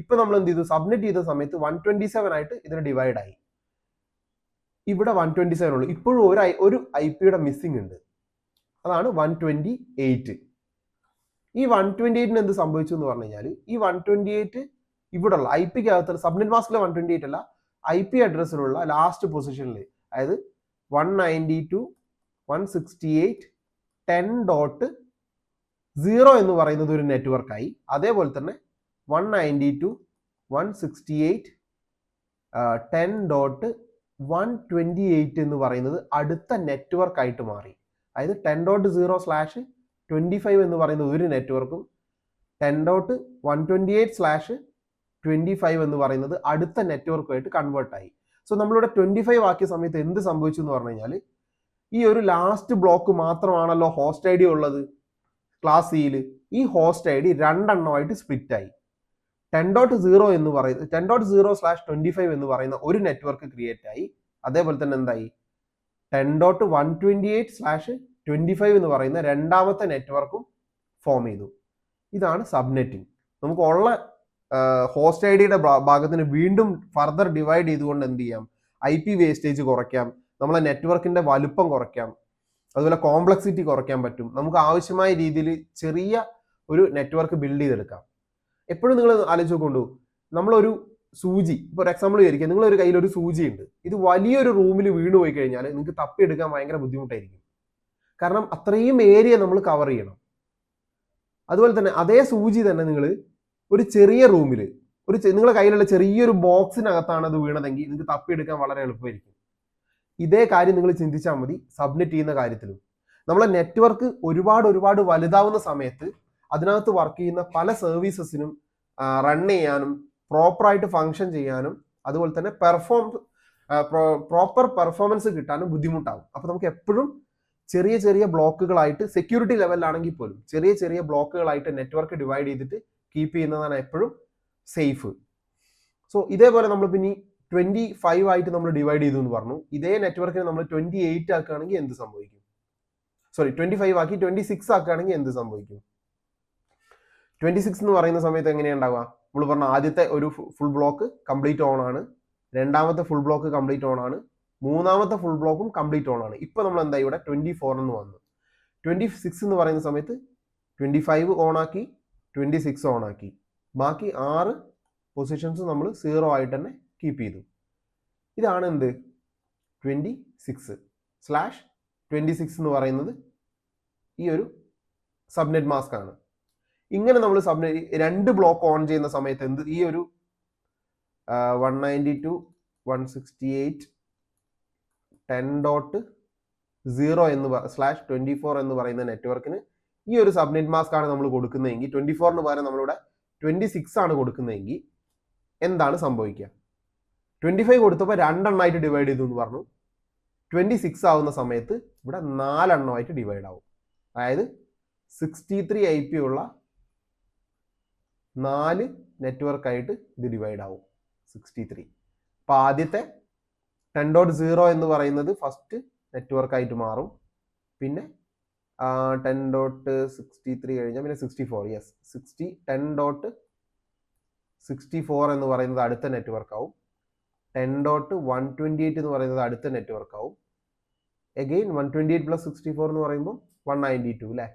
ഇപ്പൊ നമ്മൾ എന്ത് ചെയ്തു, സബ്മിറ്റ് ചെയ്ത സമയത്ത് 127 ആയിട്ട് ഇതിന് ഡിവൈഡ് ആയി. ഇവിടെ 127 ഉള്ളൂ. ഇപ്പോഴും ഒരു IP യുടെ മിസ്സിംഗ് ഉണ്ട്, അതാണ് 128. ഈ 128ന് എന്ത് സംഭവിച്ചു എന്ന് പറഞ്ഞു കഴിഞ്ഞാൽ, ഈ 128 ഇവിടെയുള്ള IP ക്ക് അകത്ത് സബ്നെറ്റ് മാസ്കിലെ 128 അല്ല, IP അഡ്രസ്സിലുള്ള ലാസ്റ്റ് പൊസിഷനിൽ, അതായത് 192.168.10.0 എന്ന് പറയുന്നത് ഒരു നെറ്റ്വർക്കായി. അതേപോലെ തന്നെ 192.168.10.128 എന്ന് പറയുന്നത് അടുത്ത നെറ്റ്വർക്ക് ആയിട്ട് മാറി. അതായത് 10.0/25 എന്ന് പറയുന്ന ഒരു നെറ്റ്വർക്കും 10.128/25 എന്ന് പറയുന്നത് അടുത്ത നെറ്റ്വർക്കുമായിട്ട് കൺവേർട്ട് ആയി. സോ നമ്മളിവിടെ 25 ആക്കിയ സമയത്ത് എന്ത് സംഭവിച്ചു എന്ന് പറഞ്ഞു കഴിഞ്ഞാൽ, ഈ ഒരു ലാസ്റ്റ് ബ്ലോക്ക് മാത്രമാണല്ലോ ഹോസ്റ്റ് ഐ ഡി ഉള്ളത് ക്ലാസ് സിയിൽ. ഈ ഹോസ്റ്റ് ഐ ഡി രണ്ടെണ്ണമായിട്ട് സ്പ്ലിറ്റ് ആയി. 10.0 എന്ന് പറയുന്നത് 10.0/25 എന്ന് പറയുന്ന ഒരു നെറ്റ്വർക്ക് ക്രിയേറ്റ് ആയി. അതേപോലെ തന്നെ എന്തായി, 10.128/25 എന്ന് പറയുന്ന രണ്ടാമത്തെ നെറ്റ്വർക്കും ഫോം ചെയ്തു. ഇതാണ് സബ്നെറ്റിംഗ്. നമുക്ക് ഉള്ള ഹോസ്റ്റ് ഐ ഡിയുടെ ഭാഗത്തിന് വീണ്ടും ഫർദർ ഡിവൈഡ് ചെയ്തുകൊണ്ട് എന്ത് ചെയ്യാം, IP വേസ്റ്റേജ് കുറയ്ക്കാം, നമ്മളെ നെറ്റ്വർക്കിന്റെ വലുപ്പം കുറയ്ക്കാം, അതുപോലെ കോംപ്ലക്സിറ്റി കുറയ്ക്കാൻ പറ്റും. നമുക്ക് ആവശ്യമായ രീതിയിൽ ചെറിയ ഒരു നെറ്റ്വർക്ക് ബിൽഡ് ചെയ്തെടുക്കാം. എപ്പോഴും നിങ്ങൾ ആലോചിച്ച് നോക്കൊണ്ടു, നമ്മളൊരു സൂചി, ഇപ്പോൾ എക്സാമ്പിൾ വിചാരിക്കുക, നിങ്ങളൊരു കയ്യിൽ ഒരു സൂചി ഉണ്ട്, ഇത് വലിയൊരു റൂമിൽ വീണ് പോയി കഴിഞ്ഞാൽ നിങ്ങൾക്ക് തപ്പിയെടുക്കാൻ ഭയങ്കര ബുദ്ധിമുട്ടായിരിക്കും. കാരണം അത്രയും ഏരിയ നമ്മൾ കവർ ചെയ്യണം. അതുപോലെ തന്നെ അതേ സൂചി തന്നെ നിങ്ങൾ ഒരു ചെറിയ റൂമിൽ നിങ്ങളുടെ കയ്യിലുള്ള ചെറിയൊരു ബോക്സിനകത്താണ് അത് വീണതെങ്കിൽ നിങ്ങൾക്ക് തപ്പിയെടുക്കാൻ വളരെ എളുപ്പമായിരിക്കും. ഇതേ കാര്യം നിങ്ങൾ ചിന്തിച്ചാൽ മതി സബ്മിറ്റ് ചെയ്യുന്ന കാര്യത്തിലും. നമ്മളെ നെറ്റ്വർക്ക് ഒരുപാട് വലുതാവുന്ന സമയത്ത് അതിനകത്ത് വർക്ക് ചെയ്യുന്ന പല സർവീസസിനും റൺ ചെയ്യാനും പ്രോപ്പറായിട്ട് ഫങ്ഷൻ ചെയ്യാനും അതുപോലെ തന്നെ പ്രോപ്പർ പെർഫോമൻസ് കിട്ടാനും ബുദ്ധിമുട്ടാകും. അപ്പോൾ നമുക്ക് എപ്പോഴും ചെറിയ ബ്ലോക്കുകളായിട്ട്, സെക്യൂരിറ്റി ലെവലിലാണെങ്കിൽ പോലും ചെറിയ ബ്ലോക്കുകളായിട്ട് നെറ്റ്വർക്ക് ഡിവൈഡ് ചെയ്തിട്ട് കീപ്പ് ചെയ്യുന്നതാണ് എപ്പോഴും സേഫ്. സോ ഇതേപോലെ നമ്മൾ പിന്നെ 25 ആയിട്ട് നമ്മൾ ഡിവൈഡ് ചെയ്തു എന്ന് പറഞ്ഞു. ഇതേ നെറ്റ്വർക്കിനെ നമ്മൾ 28 ആക്കുകയാണെങ്കിൽ എന്ത് സംഭവിക്കും? 25 ആക്കി 26 ആക്കുകയാണെങ്കിൽ എന്ത് സംഭവിക്കും? 26 എന്ന് പറയുന്ന സമയത്ത് എങ്ങനെയാണ് ഉണ്ടാവുക? നമ്മൾ പറഞ്ഞ ആദ്യത്തെ ഒരു ഫുൾ ബ്ലോക്ക് കംപ്ലീറ്റ് ഓൺ ആണ്, രണ്ടാമത്തെ ഫുൾ ബ്ലോക്ക് കംപ്ലീറ്റ് ഓൺ ആണ്, മൂന്നാമത്തെ ഫുൾ ബ്ലോക്കും കംപ്ലീറ്റ് ഓൺ ആണ്. ഇപ്പൊ നമ്മൾ എന്താ ഇവിടെ 24 എന്ന് വന്നു. 26 എന്ന് പറയുന്ന സമയത്ത് 25 ഓൺ ആക്കി, 26 ഓൺ ആക്കി, ബാക്കി 6 പൊസിഷൻസ് നമ്മൾ 0 ആയിട്ട് തന്നെ കീപ്പ് ചെയ്തു. ഇതാണ് എന്ത് 26/26 എന്ന് പറയുന്നത് ഈ ഒരു സബ്നെറ്റ് മാസ്ക് ആണ്. ഇങ്ങനെ നമ്മൾ രണ്ട് ബ്ലോക്ക് ഓൺ ചെയ്യുന്ന സമയത്ത് എന്ത്, ഈ ഒരു 192.168.10.0 എന്ന് /24 എന്ന് പറയുന്ന നെറ്റ്വർക്കിന് ഈ ഒരു സബ്നെറ്റ് മാസ്ക് ആണ് നമ്മൾ കൊടുക്കുന്നതെങ്കിൽ, 24ന് പകരം നമ്മളിവിടെ 26 ആണ് കൊടുക്കുന്നതെങ്കിൽ എന്താണ് സംഭവിക്കുക? 25 കൊടുത്തപ്പോൾ 2 എണ്ണമായിട്ട് ഡിവൈഡ് ചെയ്തു എന്ന് പറഞ്ഞു. 26 ആവുന്ന സമയത്ത് ഇവിടെ 4 എണ്ണമായിട്ട് ഡിവൈഡ് ആവും. അതായത് 63 IP ഉള്ള 4 നെറ്റ്വർക്കായിട്ട് ഇത് ഡിവൈഡ് ആവും. 63. അപ്പോൾ ആദ്യത്തെ 10.0 എന്ന് പറയുന്നത് ഫസ്റ്റ് നെറ്റ്വർക്കായിട്ട് മാറും. പിന്നെ 10.63 കഴിഞ്ഞാൽ പിന്നെ 64. യെസ്, 10.64 എന്ന് പറയുന്നത് അടുത്ത നെറ്റ്വർക്ക് ആവും. 10.128 എന്ന് പറയുന്നത് അടുത്ത നെറ്റ്വർക്ക് ആവും. അഗെയിൻ 128 + 64 എന്ന് പറയുമ്പോൾ 192 അല്ലേ?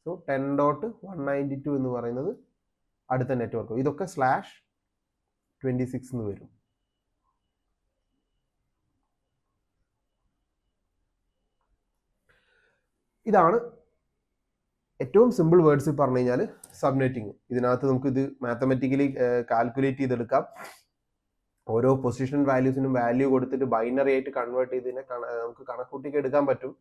സോ 10.192 എന്ന് പറയുന്നത് അടുത്ത നെറ്റ്വർക്ക്. ഇതൊക്കെ /26 എന്ന് വരും. ഇതാണ് ഏറ്റവും സിമ്പിൾ വേർഡ്സിൽ പറഞ്ഞു കഴിഞ്ഞാൽ സബ്നെറ്റിങ്. ഇതിനകത്ത് നമുക്ക് ഇത് മാത്തമെറ്റിക്കലി കാൽക്കുലേറ്റ് ചെയ്തെടുക്കാം. ഓരോ പൊസിഷൻ വാല്യൂസിനും വാല്യൂ കൊടുത്തിട്ട് ബൈനറി ആയിട്ട് കൺവേർട്ട് ചെയ്തതിനെ നമുക്ക് കണക്കൂട്ടിക്ക് എടുക്കാൻ പറ്റും.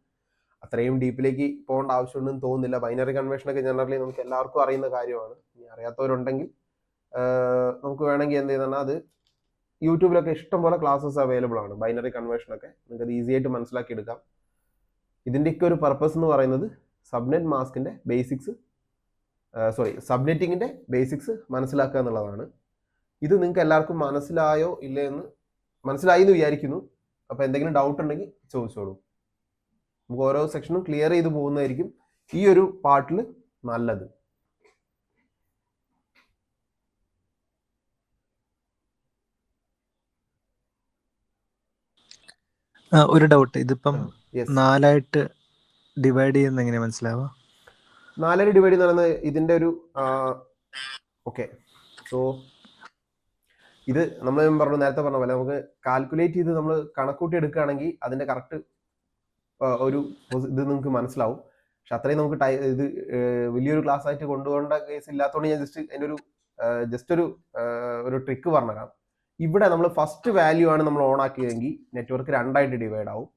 അത്രയും ഡീപ്പിലേക്ക് പോകേണ്ട ആവശ്യമുണ്ടെന്ന് തോന്നുന്നില്ല. ബൈനറി കൺവേർഷനൊക്കെ ജനറലി നമുക്ക് എല്ലാവർക്കും അറിയുന്ന കാര്യമാണ്. ഇനി അറിയാത്തവരുണ്ടെങ്കിൽ നമുക്ക് വേണമെങ്കിൽ എന്ത് ചെയ്യുന്ന അത് യൂട്യൂബിലൊക്കെ ഇഷ്ടംപോലെ ക്ലാസ്സസ് അവൈലബിൾ ആണ്. ബൈനറി കൺവേർഷനൊക്കെ നിങ്ങൾക്ക് അത് ഈസി ആയിട്ട് മനസ്സിലാക്കി എടുക്കാം. ഇതിൻ്റെയൊക്കെ ഒരു പർപ്പസ് എന്ന് പറയുന്നത് സബ്നെറ്റ് മാസ്കിൻ്റെ ബേസിക്സ് സബ്നെറ്റിങ്ങിൻ്റെ ബേസിക്സ് മനസ്സിലാക്കുക എന്നുള്ളതാണ്. ഇത് നിങ്ങൾക്ക് എല്ലാവർക്കും മനസ്സിലായോ ഇല്ലേ എന്ന് മനസ്സിലായി എന്ന് വിചാരിക്കുന്നു. അപ്പോൾ എന്തെങ്കിലും ഡൗട്ട് ഉണ്ടെങ്കിൽ ചോദിച്ചോളൂ. നമുക്ക് ഓരോ സെക്ഷനും ക്ലിയർ ചെയ്ത് പോകുന്നതായിരിക്കും ഈ ഒരു പാർട്ടിൽ നല്ലത്. ഒരു ഡൗട്ട്, ഇതിപ്പം 4ആയിട്ട് ഡിവൈഡ് ചെയ്യുന്ന എങ്ങനെ മനസ്സിലാവുക? 4 ഡിവൈഡ് എന്ന് പറയുന്നത് ഇതിൻ്റെ ഒരു ഓക്കെ. സോ ഇത് നമ്മൾ നേരത്തെ പറഞ്ഞ പോലെ നമുക്ക് കാൽക്കുലേറ്റ് ചെയ്ത് നമ്മൾ കണക്കൂട്ടി എടുക്കുകയാണെങ്കിൽ അതിൻ്റെ കറക്റ്റ് ഒരു ഇത് നിങ്ങൾക്ക് മനസ്സിലാവും. പക്ഷെ അത്രയും നമുക്ക് ഇത് വലിയൊരു ക്ലാസ് ആയിട്ട് കൊണ്ടുപോകേണ്ട കേസ് ഇല്ലാത്തതുകൊണ്ട് ഞാൻ ജസ്റ്റ് ഒരു ട്രിക്ക് പറഞ്ഞുതരാം. ഇവിടെ നമ്മൾ ഫസ്റ്റ് വാല്യൂ ആണ് നമ്മൾ ഓൺ ആക്കിയതെങ്കിൽ നെറ്റ്വർക്ക് 2ആയിട്ട് ഡിവൈഡ് ആവും.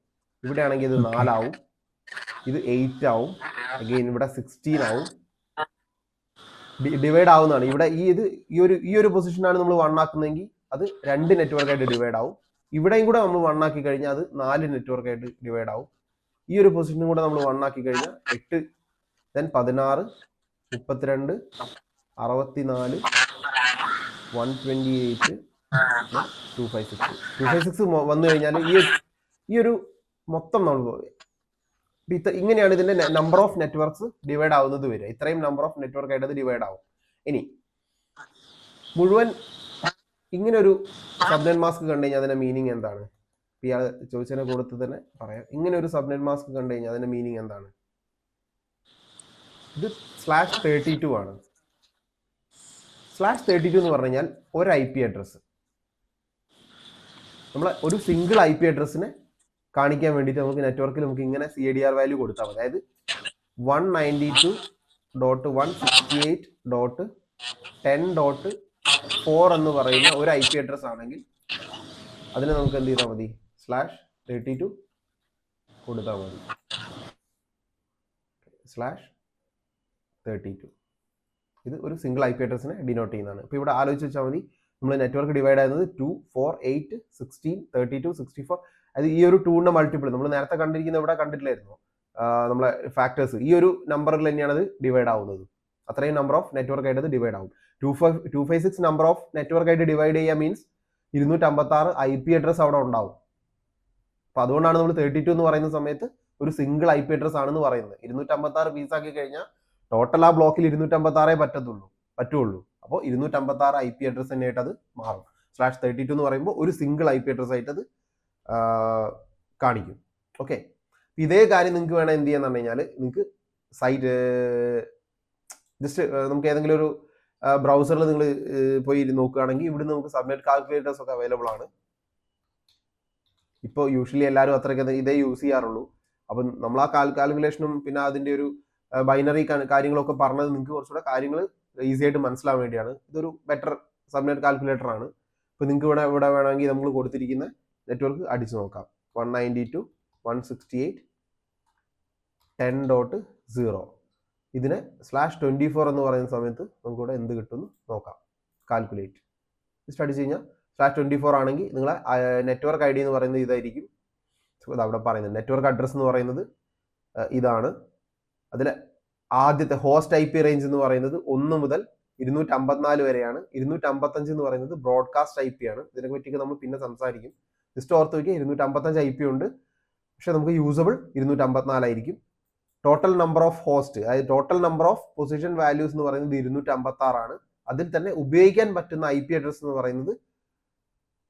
ഇവിടെ ആണെങ്കിൽ ഇത് 4 ആവും, ഇത് 8 ആവും, അഗെയിൻ ഇവിടെ 16 ആവും, ഡിവൈഡ് ആവുന്നതാണ്. ഇവിടെ ഈ ഒരു പൊസിഷനാണ് നമ്മൾ 1 ആക്കുന്നതെങ്കിൽ അത് 2 നെറ്റ്വർക്കായിട്ട് ഡിവൈഡ് ആവും. ഇവിടെയും കൂടെ നമ്മൾ 1 ആക്കി കഴിഞ്ഞാൽ അത് 4 നെറ്റ്വർക്കായിട്ട് ഡിവൈഡ് ആവും. ഈ ഒരു പൊസിഷനും കൂടെ നമ്മൾ 1 ആക്കി കഴിഞ്ഞാൽ 8, ദെൻ 16, 32, 64, 128, 256 വന്നു കഴിഞ്ഞാൽ ഈ ഒരു മൊത്തം നമ്മൾ ഇങ്ങനെയാണ് ഇതിന്റെ നമ്പർ ഓഫ് നെറ്റ്വർക്ക്സ് ഡിവൈഡ് ആവുന്നത് വരിക. ഇത്രയും നമ്പർ ഓഫ് നെറ്റ്വർക്ക് ആയിട്ട് അത് ഡിവൈഡ് ആവും. ഇനി മുഴുവൻ ഇങ്ങനെ ഒരു സബ്നെറ്റ് മാസ്ക് കണ്ടു കഴിഞ്ഞാൽ അതിന്റെ മീനിങ് എന്താണ്? ഇയാൾ ചോദിച്ചതിനെ കൊടുത്ത് തന്നെ പറയാം. ഇങ്ങനെ ഒരു സബ്നെറ്റ് മാസ്ക് കണ്ടു കഴിഞ്ഞാൽ അതിന്റെ മീനിങ് എന്താണ്? ഇത് /32 ആണ്. /32 എന്ന് പറഞ്ഞു കഴിഞ്ഞാൽ ഒരു IP അഡ്രസ്സ്, നമ്മളെ ഒരു സിംഗിൾ IP അഡ്രസ്സിനെ കാണിക്കാൻ വേണ്ടിയിട്ട് നമുക്ക് നെറ്റ്വർക്കിൽ നമുക്ക് ഇങ്ങനെ CADR വാല്യൂ കൊടുത്താൽ മതി. അതായത് 192.168.10.4 എന്ന് പറയുന്ന ഒരു IP അഡ്രസ് ആണെങ്കിൽ അതിന് നമുക്ക് എന്ത് ചെയ്താൽ മതി? /32 കൊടുത്താൽ മതി. /32 ഇത് ഒരു സിംഗിൾ IP അഡ്രസ്സിനെ ഡിനോട്ട് ചെയ്യുന്നതാണ്. ഇപ്പോൾ ഇവിടെ ആലോചിച്ച് വെച്ചാൽ മതി, നമ്മൾ നെറ്റ്വർക്ക് ഡിവൈഡ് ആയിരുന്നത് 2, 4, 8, 16, 32, 64. അത് ഈ ഒരു 2ന്റെ മൾട്ടിപ്പിൾ നമ്മൾ നേരത്തെ കണ്ടിരിക്കുന്ന ഇവിടെ കണ്ടിട്ടില്ലായിരുന്നു നമ്മളെ ഫാക്ടേഴ്സ്. ഈ ഒരു നമ്പറിൽ തന്നെയാണ് അത് ഡിവൈഡ് ആവുന്നത്. അത്രയും നമ്പർ ഓഫ് നെറ്റ്വർക്ക് ആയിട്ട് അത് ഡിവൈഡ് ആവും. 256 നമ്പർ ഓഫ് നെറ്റ്വർക്ക് ആയിട്ട് ഡിവൈഡ് ചെയ്യുക മീൻസ് 256 IP അഡ്രസ് അവിടെ ഉണ്ടാവും. അപ്പൊ അതുകൊണ്ടാണ് നമ്മൾ 32 എന്ന് പറയുന്ന സമയത്ത് ഒരു സിംഗിൾ IP അഡ്രസ് ആണെന്ന് പറയുന്നത്. 256 പീസ് ആക്കി കഴിഞ്ഞാൽ ടോട്ടൽ ആ ബ്ലോക്കിൽ 256 പറ്റുള്ളൂ. അപ്പോൾ 256 IP അഡ്രസ് തന്നെയായിട്ട് അത് മാറും. /32 എന്ന് പറയുമ്പോൾ ഒരു സിംഗിൾ IP അഡ്രസ് ആയിട്ട് അത് കാണിക്കും. ഓക്കെ, ഇതേ കാര്യം നിങ്ങൾക്ക് വേണം എന്ത് ചെയ്യാന്ന് പറഞ്ഞു കഴിഞ്ഞാൽ നിങ്ങൾക്ക് സൈറ്റ് ജസ്റ്റ് നമുക്ക് ഏതെങ്കിലും ഒരു ബ്രൗസറിൽ നിങ്ങൾ പോയി നോക്കുകയാണെങ്കിൽ ഇവിടെ നമുക്ക് സബ്നെറ്റ് കാൽക്കുലേറ്റേഴ്സ് ഒക്കെ അവൈലബിൾ ആണ്. ഇപ്പോൾ യൂഷ്വലി എല്ലാവരും അത്രയ്ക്ക് ഇതേ യൂസ് ചെയ്യാറുള്ളൂ. അപ്പം നമ്മൾ ആ കാൽക്കുലേഷനും പിന്നെ അതിൻ്റെ ഒരു ബൈനറി കാര്യങ്ങളൊക്കെ പറഞ്ഞത് നിങ്ങൾക്ക് കുറച്ചുകൂടെ കാര്യങ്ങൾ ഈസി ആയിട്ട് മനസ്സിലാവാൻ വേണ്ടിയാണ്. ഇതൊരു ബെറ്റർ സബ്നെറ്റ് കാൽക്കുലേറ്റർ ആണ്. ഇപ്പോൾ നിങ്ങൾക്ക് ഇവിടെ വേണമെങ്കിൽ നമ്മൾ കൊടുത്തിരിക്കുന്ന നെറ്റ്വർക്ക് അടിച്ചു നോക്കാം. 192.168.10.0 ഇതിനെ /24 എന്ന് പറയുന്ന സമയത്ത് നമുക്കിവിടെ എന്ത് കിട്ടുമെന്ന് നോക്കാം. കാൽക്കുലേറ്റ് ജസ്റ്റ് അടിച്ചു കഴിഞ്ഞാൽ /24 ആണെങ്കിൽ നിങ്ങളെ നെറ്റ്വർക്ക് ID എന്ന് പറയുന്നത് ഇതായിരിക്കും. അവിടെ പറയുന്നത് നെറ്റ്വർക്ക് അഡ്രസ് എന്ന് പറയുന്നത് ഇതാണ്. അതിൽ ആദ്യത്തെ ഹോസ്റ്റ് IP റേഞ്ച് എന്ന് പറയുന്നത് 1 മുതൽ 254 വരെയാണ്. 255 എന്ന് പറയുന്നത് ബ്രോഡ്കാസ്റ്റ് IP ആണ്. ഇതിനെ പറ്റിയൊക്കെ നമ്മൾ പിന്നെ സംസാരിക്കും. ജസ്റ്റ് ഓർത്ത് വയ്ക്കുക, 255 IP ഉണ്ട്, പക്ഷെ നമുക്ക് യൂസബിൾ 254 ആയിരിക്കും. ടോട്ടൽ നമ്പർ ഓഫ് ഹോസ്റ്റ്, അതായത് total number of position values എന്ന് പറയുന്നത് 256 ആണ്. അതിൽ തന്നെ ഉപയോഗിക്കാൻ പറ്റുന്ന IP അഡ്രസ് എന്ന് പറയുന്നത്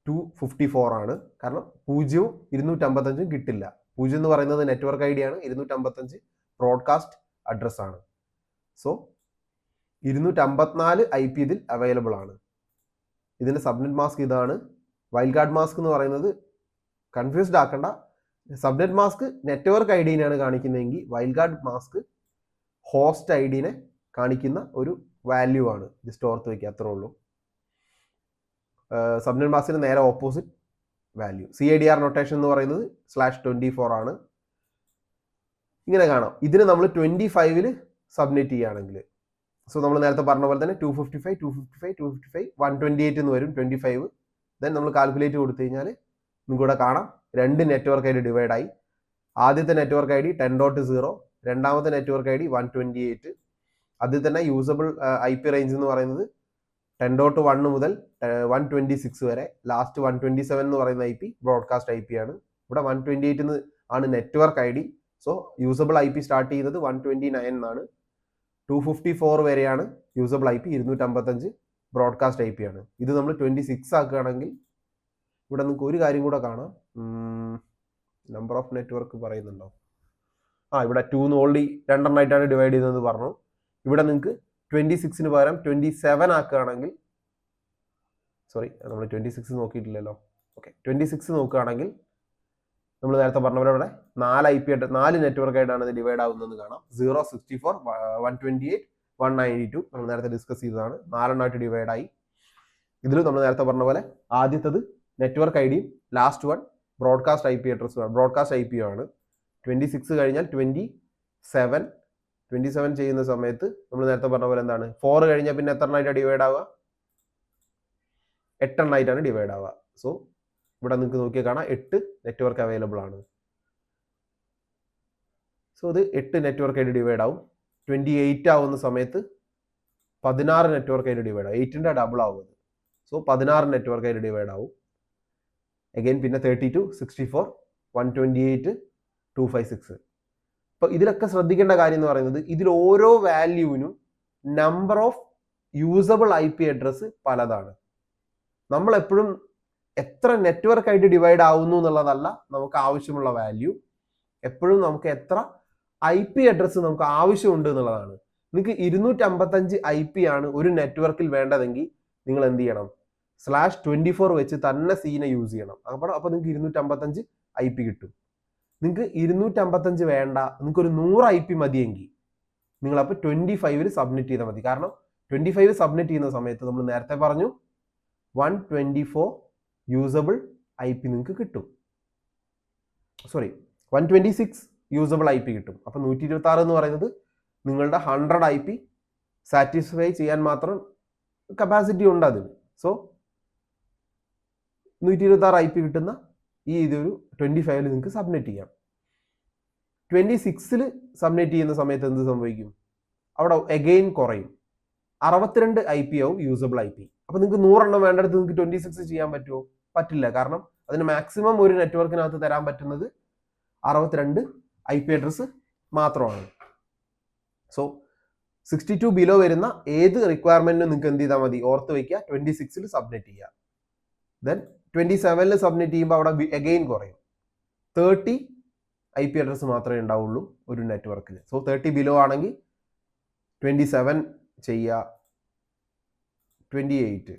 254 ആണ്. കാരണം 0 255 കിട്ടില്ല. 0 എന്ന് പറയുന്നത് നെറ്റ്വർക്ക് ID ആണ്, 255 ബ്രോഡ്കാസ്റ്റ് അഡ്രസ് ആണ്. സോ 254 IP ഇതിൽ അവൈലബിൾ ആണ്. ഇതിന്റെ സബ്നെറ്റ് മാസ്ക് ഇതാണ്. വൈൽഡ് കാർഡ് മാസ്ക് എന്ന് പറയുന്നത് കൺഫ്യൂസ്ഡ് ആക്കണ്ട. സബ്നെറ്റ് മാസ്ക് നെറ്റ്വർക്ക് ഐഡിനെയാണ് കാണിക്കുന്നതെങ്കിൽ വൈൽഡ് കാർഡ് മാസ്ക് ഹോസ്റ്റ് ഐഡിനെ കാണിക്കുന്ന ഒരു വാല്യൂ ആണ്. ജസ്റ്റ് ഓർത്ത് വയ്ക്കുക, അത്രേ ഉള്ളൂ. സബ്നെറ്റ് മാസ്കിന് നേരെ ഓപ്പോസിറ്റ് വാല്യൂ. CADR നൊട്ടേഷൻ എന്ന് പറയുന്നത് /24 ആണ്. ഇങ്ങനെ കാണാം. ഇതിന് നമ്മൾ 25ൽ സബ്നെറ്റ് ചെയ്യുകയാണെങ്കിൽ, സോ നമ്മൾ നേരത്തെ പറഞ്ഞ പോലെ തന്നെ 255, 255, 255, 128 എന്ന് വരും 25. ദെൻ നമ്മൾ കാൽക്കുലേറ്റ് കൊടുത്തു കഴിഞ്ഞാൽ നിങ്ങൾക്കിവിടെ കാണാം 2 നെറ്റ്വർക്ക് ആയിട്ട് ഡിവൈഡ് ആയി. ആദ്യത്തെ നെറ്റ്വർക്ക് ഐ ഡി 10.0, രണ്ടാമത്തെ നെറ്റ്വർക്ക് ഐ ഡി 128. അതിൽ തന്നെ യൂസബിൾ IP റേഞ്ച് എന്ന് പറയുന്നത് 10.1 മുതൽ 126 വരെ. ലാസ്റ്റ് 127 എന്ന് പറയുന്ന IP ബ്രോഡ്കാസ്റ്റ് IP ആണ്. ഇവിടെ 128 ആണ് network I D. So usable IP start ചെയ്യുന്നത് 129 എന്നാണ്. 254 വരെയാണ് യൂസബിൾ IP, 255 ബ്രോഡ്കാസ്റ്റ് IP ആണ്. ഇത് നമ്മൾ 26 ആക്കുകയാണെങ്കിൽ ഇവിടെ നിങ്ങൾക്ക് ഒരു കാര്യം കൂടെ കാണാം. നമ്പർ ഓഫ് നെറ്റ്വർക്ക് പറയുന്നുണ്ടോ? ഇവിടെ 2 ഓൾറെഡി 2 ഡിവൈഡ് ചെയ്തതെന്ന് പറഞ്ഞു. ഇവിടെ നിങ്ങൾക്ക് 26 പകരം 27 ആക്കുകയാണെങ്കിൽ, സോറി നമ്മൾ 26 നോക്കിയിട്ടില്ലല്ലോ. ഓക്കെ, 26 നോക്കുകയാണെങ്കിൽ നമ്മൾ നേരത്തെ പറഞ്ഞ പോലെ ഇവിടെ 4 നെറ്റ്വർക്ക് ആയിട്ടാണ് ഇത് ഡിവൈഡ് ആവുന്നതെന്ന് കാണാം. 0, 64, 128, 192 നമ്മൾ നേരത്തെ ഡിസ്കസ് ചെയ്തതാണ്. 4 ഡിവൈഡ് ആയി. ഇതിൽ നമ്മൾ നേരത്തെ പറഞ്ഞ പോലെ ആദ്യത്തത് നെറ്റ്വർക്ക് ഐ ഡിയും ലാസ്റ്റ് വൺ ബ്രോഡ്കാസ്റ്റ് IP അഡ്രസ്സും ബ്രോഡ്കാസ്റ്റ് IP ആണ്. 26 കഴിഞ്ഞാൽ 27 ചെയ്യുന്ന സമയത്ത് നമ്മൾ നേരത്തെ പറഞ്ഞ പോലെ എന്താണ്, 4 കഴിഞ്ഞാൽ പിന്നെ എത്ര എണ്ണമായിട്ടാണ് ഡിവൈഡ് ആവുക? 8 എണ്ണമായിട്ടാണ് ഡിവൈഡ് ആവുക. സോ ഇവിടെ നിങ്ങൾക്ക് നോക്കിയാൽ കാണാം 8 നെറ്റ്വർക്ക് അവൈലബിൾ ആണ്. സോ ഇത് 8 നെറ്റ്വർക്ക് ആയിട്ട് ഡിവൈഡ് ആവും. 28 ആവുന്ന സമയത്ത് 16 നെറ്റ്വർക്ക് ആയിട്ട് ഡിവൈഡ് ആവും. 8ന്റെ ഡബിൾ ആവും. സോ 16 നെറ്റ്വർക്ക് ആയിട്ട് ഡിവൈഡ് ആവും. അഗൈൻ പിന്നെ 32, 64, 128, 256. അപ്പോൾ ഇതിലൊക്കെ ശ്രദ്ധിക്കേണ്ട കാര്യം എന്ന് പറയുന്നത് ഇതിൽ ഓരോ വാല്യൂവിനും number of usable IP address പലതാണ്. നമ്മൾ എപ്പോഴും എത്ര നെറ്റ്വർക്ക് ആയിട്ട് ഡിവൈഡ് ആവുന്നു എന്നുള്ളതല്ല നമുക്ക് ആവശ്യമുള്ള വാല്യൂ. എപ്പോഴും നമുക്ക് എത്ര IP അഡ്രസ്സ് നമുക്ക് ആവശ്യമുണ്ട് എന്നുള്ളതാണ്. നിങ്ങൾക്ക് 255 IP ആണ് ഒരു നെറ്റ്വർക്കിൽ വേണ്ടതെങ്കിൽ നിങ്ങൾ എന്ത് ചെയ്യണം? /24 വെച്ച് തന്നെ സീനെ യൂസ് ചെയ്യണം. അപ്പോൾ നിങ്ങൾക്ക് 255 IP കിട്ടും. നിങ്ങൾക്ക് 255 വേണ്ട, നിങ്ങൾക്ക് ഒരു 100 IP മതിയെങ്കിൽ നിങ്ങളപ്പോൾ 25 സബ്മിറ്റ് ചെയ്താൽ മതി. കാരണം 25 സബ്മിറ്റ് ചെയ്യുന്ന സമയത്ത് നമ്മൾ നേരത്തെ പറഞ്ഞു 124 യൂസബിൾ IP നിങ്ങൾക്ക് കിട്ടും. 126 യൂസബിൾ IP കിട്ടും. അപ്പോൾ 126 എന്ന് പറയുന്നത് നിങ്ങളുടെ 100 IP സാറ്റിസ്ഫൈ ചെയ്യാൻ മാത്രം കപ്പാസിറ്റി ഉണ്ട് അതിന്. സോ 126 IP കിട്ടുന്ന ഈ ഇതൊരു 25 നിങ്ങൾക്ക് സബ്മിറ്റ് ചെയ്യാം. 26 സബ്മിറ്റ് ചെയ്യുന്ന സമയത്ത് എന്ത് സംഭവിക്കും? അവിടെ എഗെയിൻ കുറയും. 62 IP ആവും യൂസബിൾ IP. അപ്പോൾ നിങ്ങൾക്ക് 100 എണ്ണം വേണ്ടടുത്ത് നിങ്ങൾക്ക് 26 ചെയ്യാൻ പറ്റുമോ? പറ്റില്ല. കാരണം അതിന് മാക്സിമം ഒരു നെറ്റ്വർക്കിനകത്ത് തരാൻ പറ്റുന്നത് 62 IP അഡ്രസ്സ് മാത്രമാണ്. സോ 62 ബിലോ വരുന്ന ഏത് റിക്വയർമെന്റിനും നിങ്ങൾക്ക് എന്ത് ചെയ്താൽ മതി? ഓർത്ത് വയ്ക്കുക, 26 സബ്മിറ്റ് ചെയ്യുക. ദെൻ 27 സബ്മിറ്റ് ചെയ്യുമ്പോൾ അവിടെ എഗെയിൻ കുറയും. 30 IP അഡ്രസ്സ് മാത്രമേ ഉണ്ടാവുള്ളൂ ഒരു നെറ്റ്വർക്കിൽ. സോ 30 ബിലോ ആണെങ്കിൽ 27 ചെയ്യുക. 28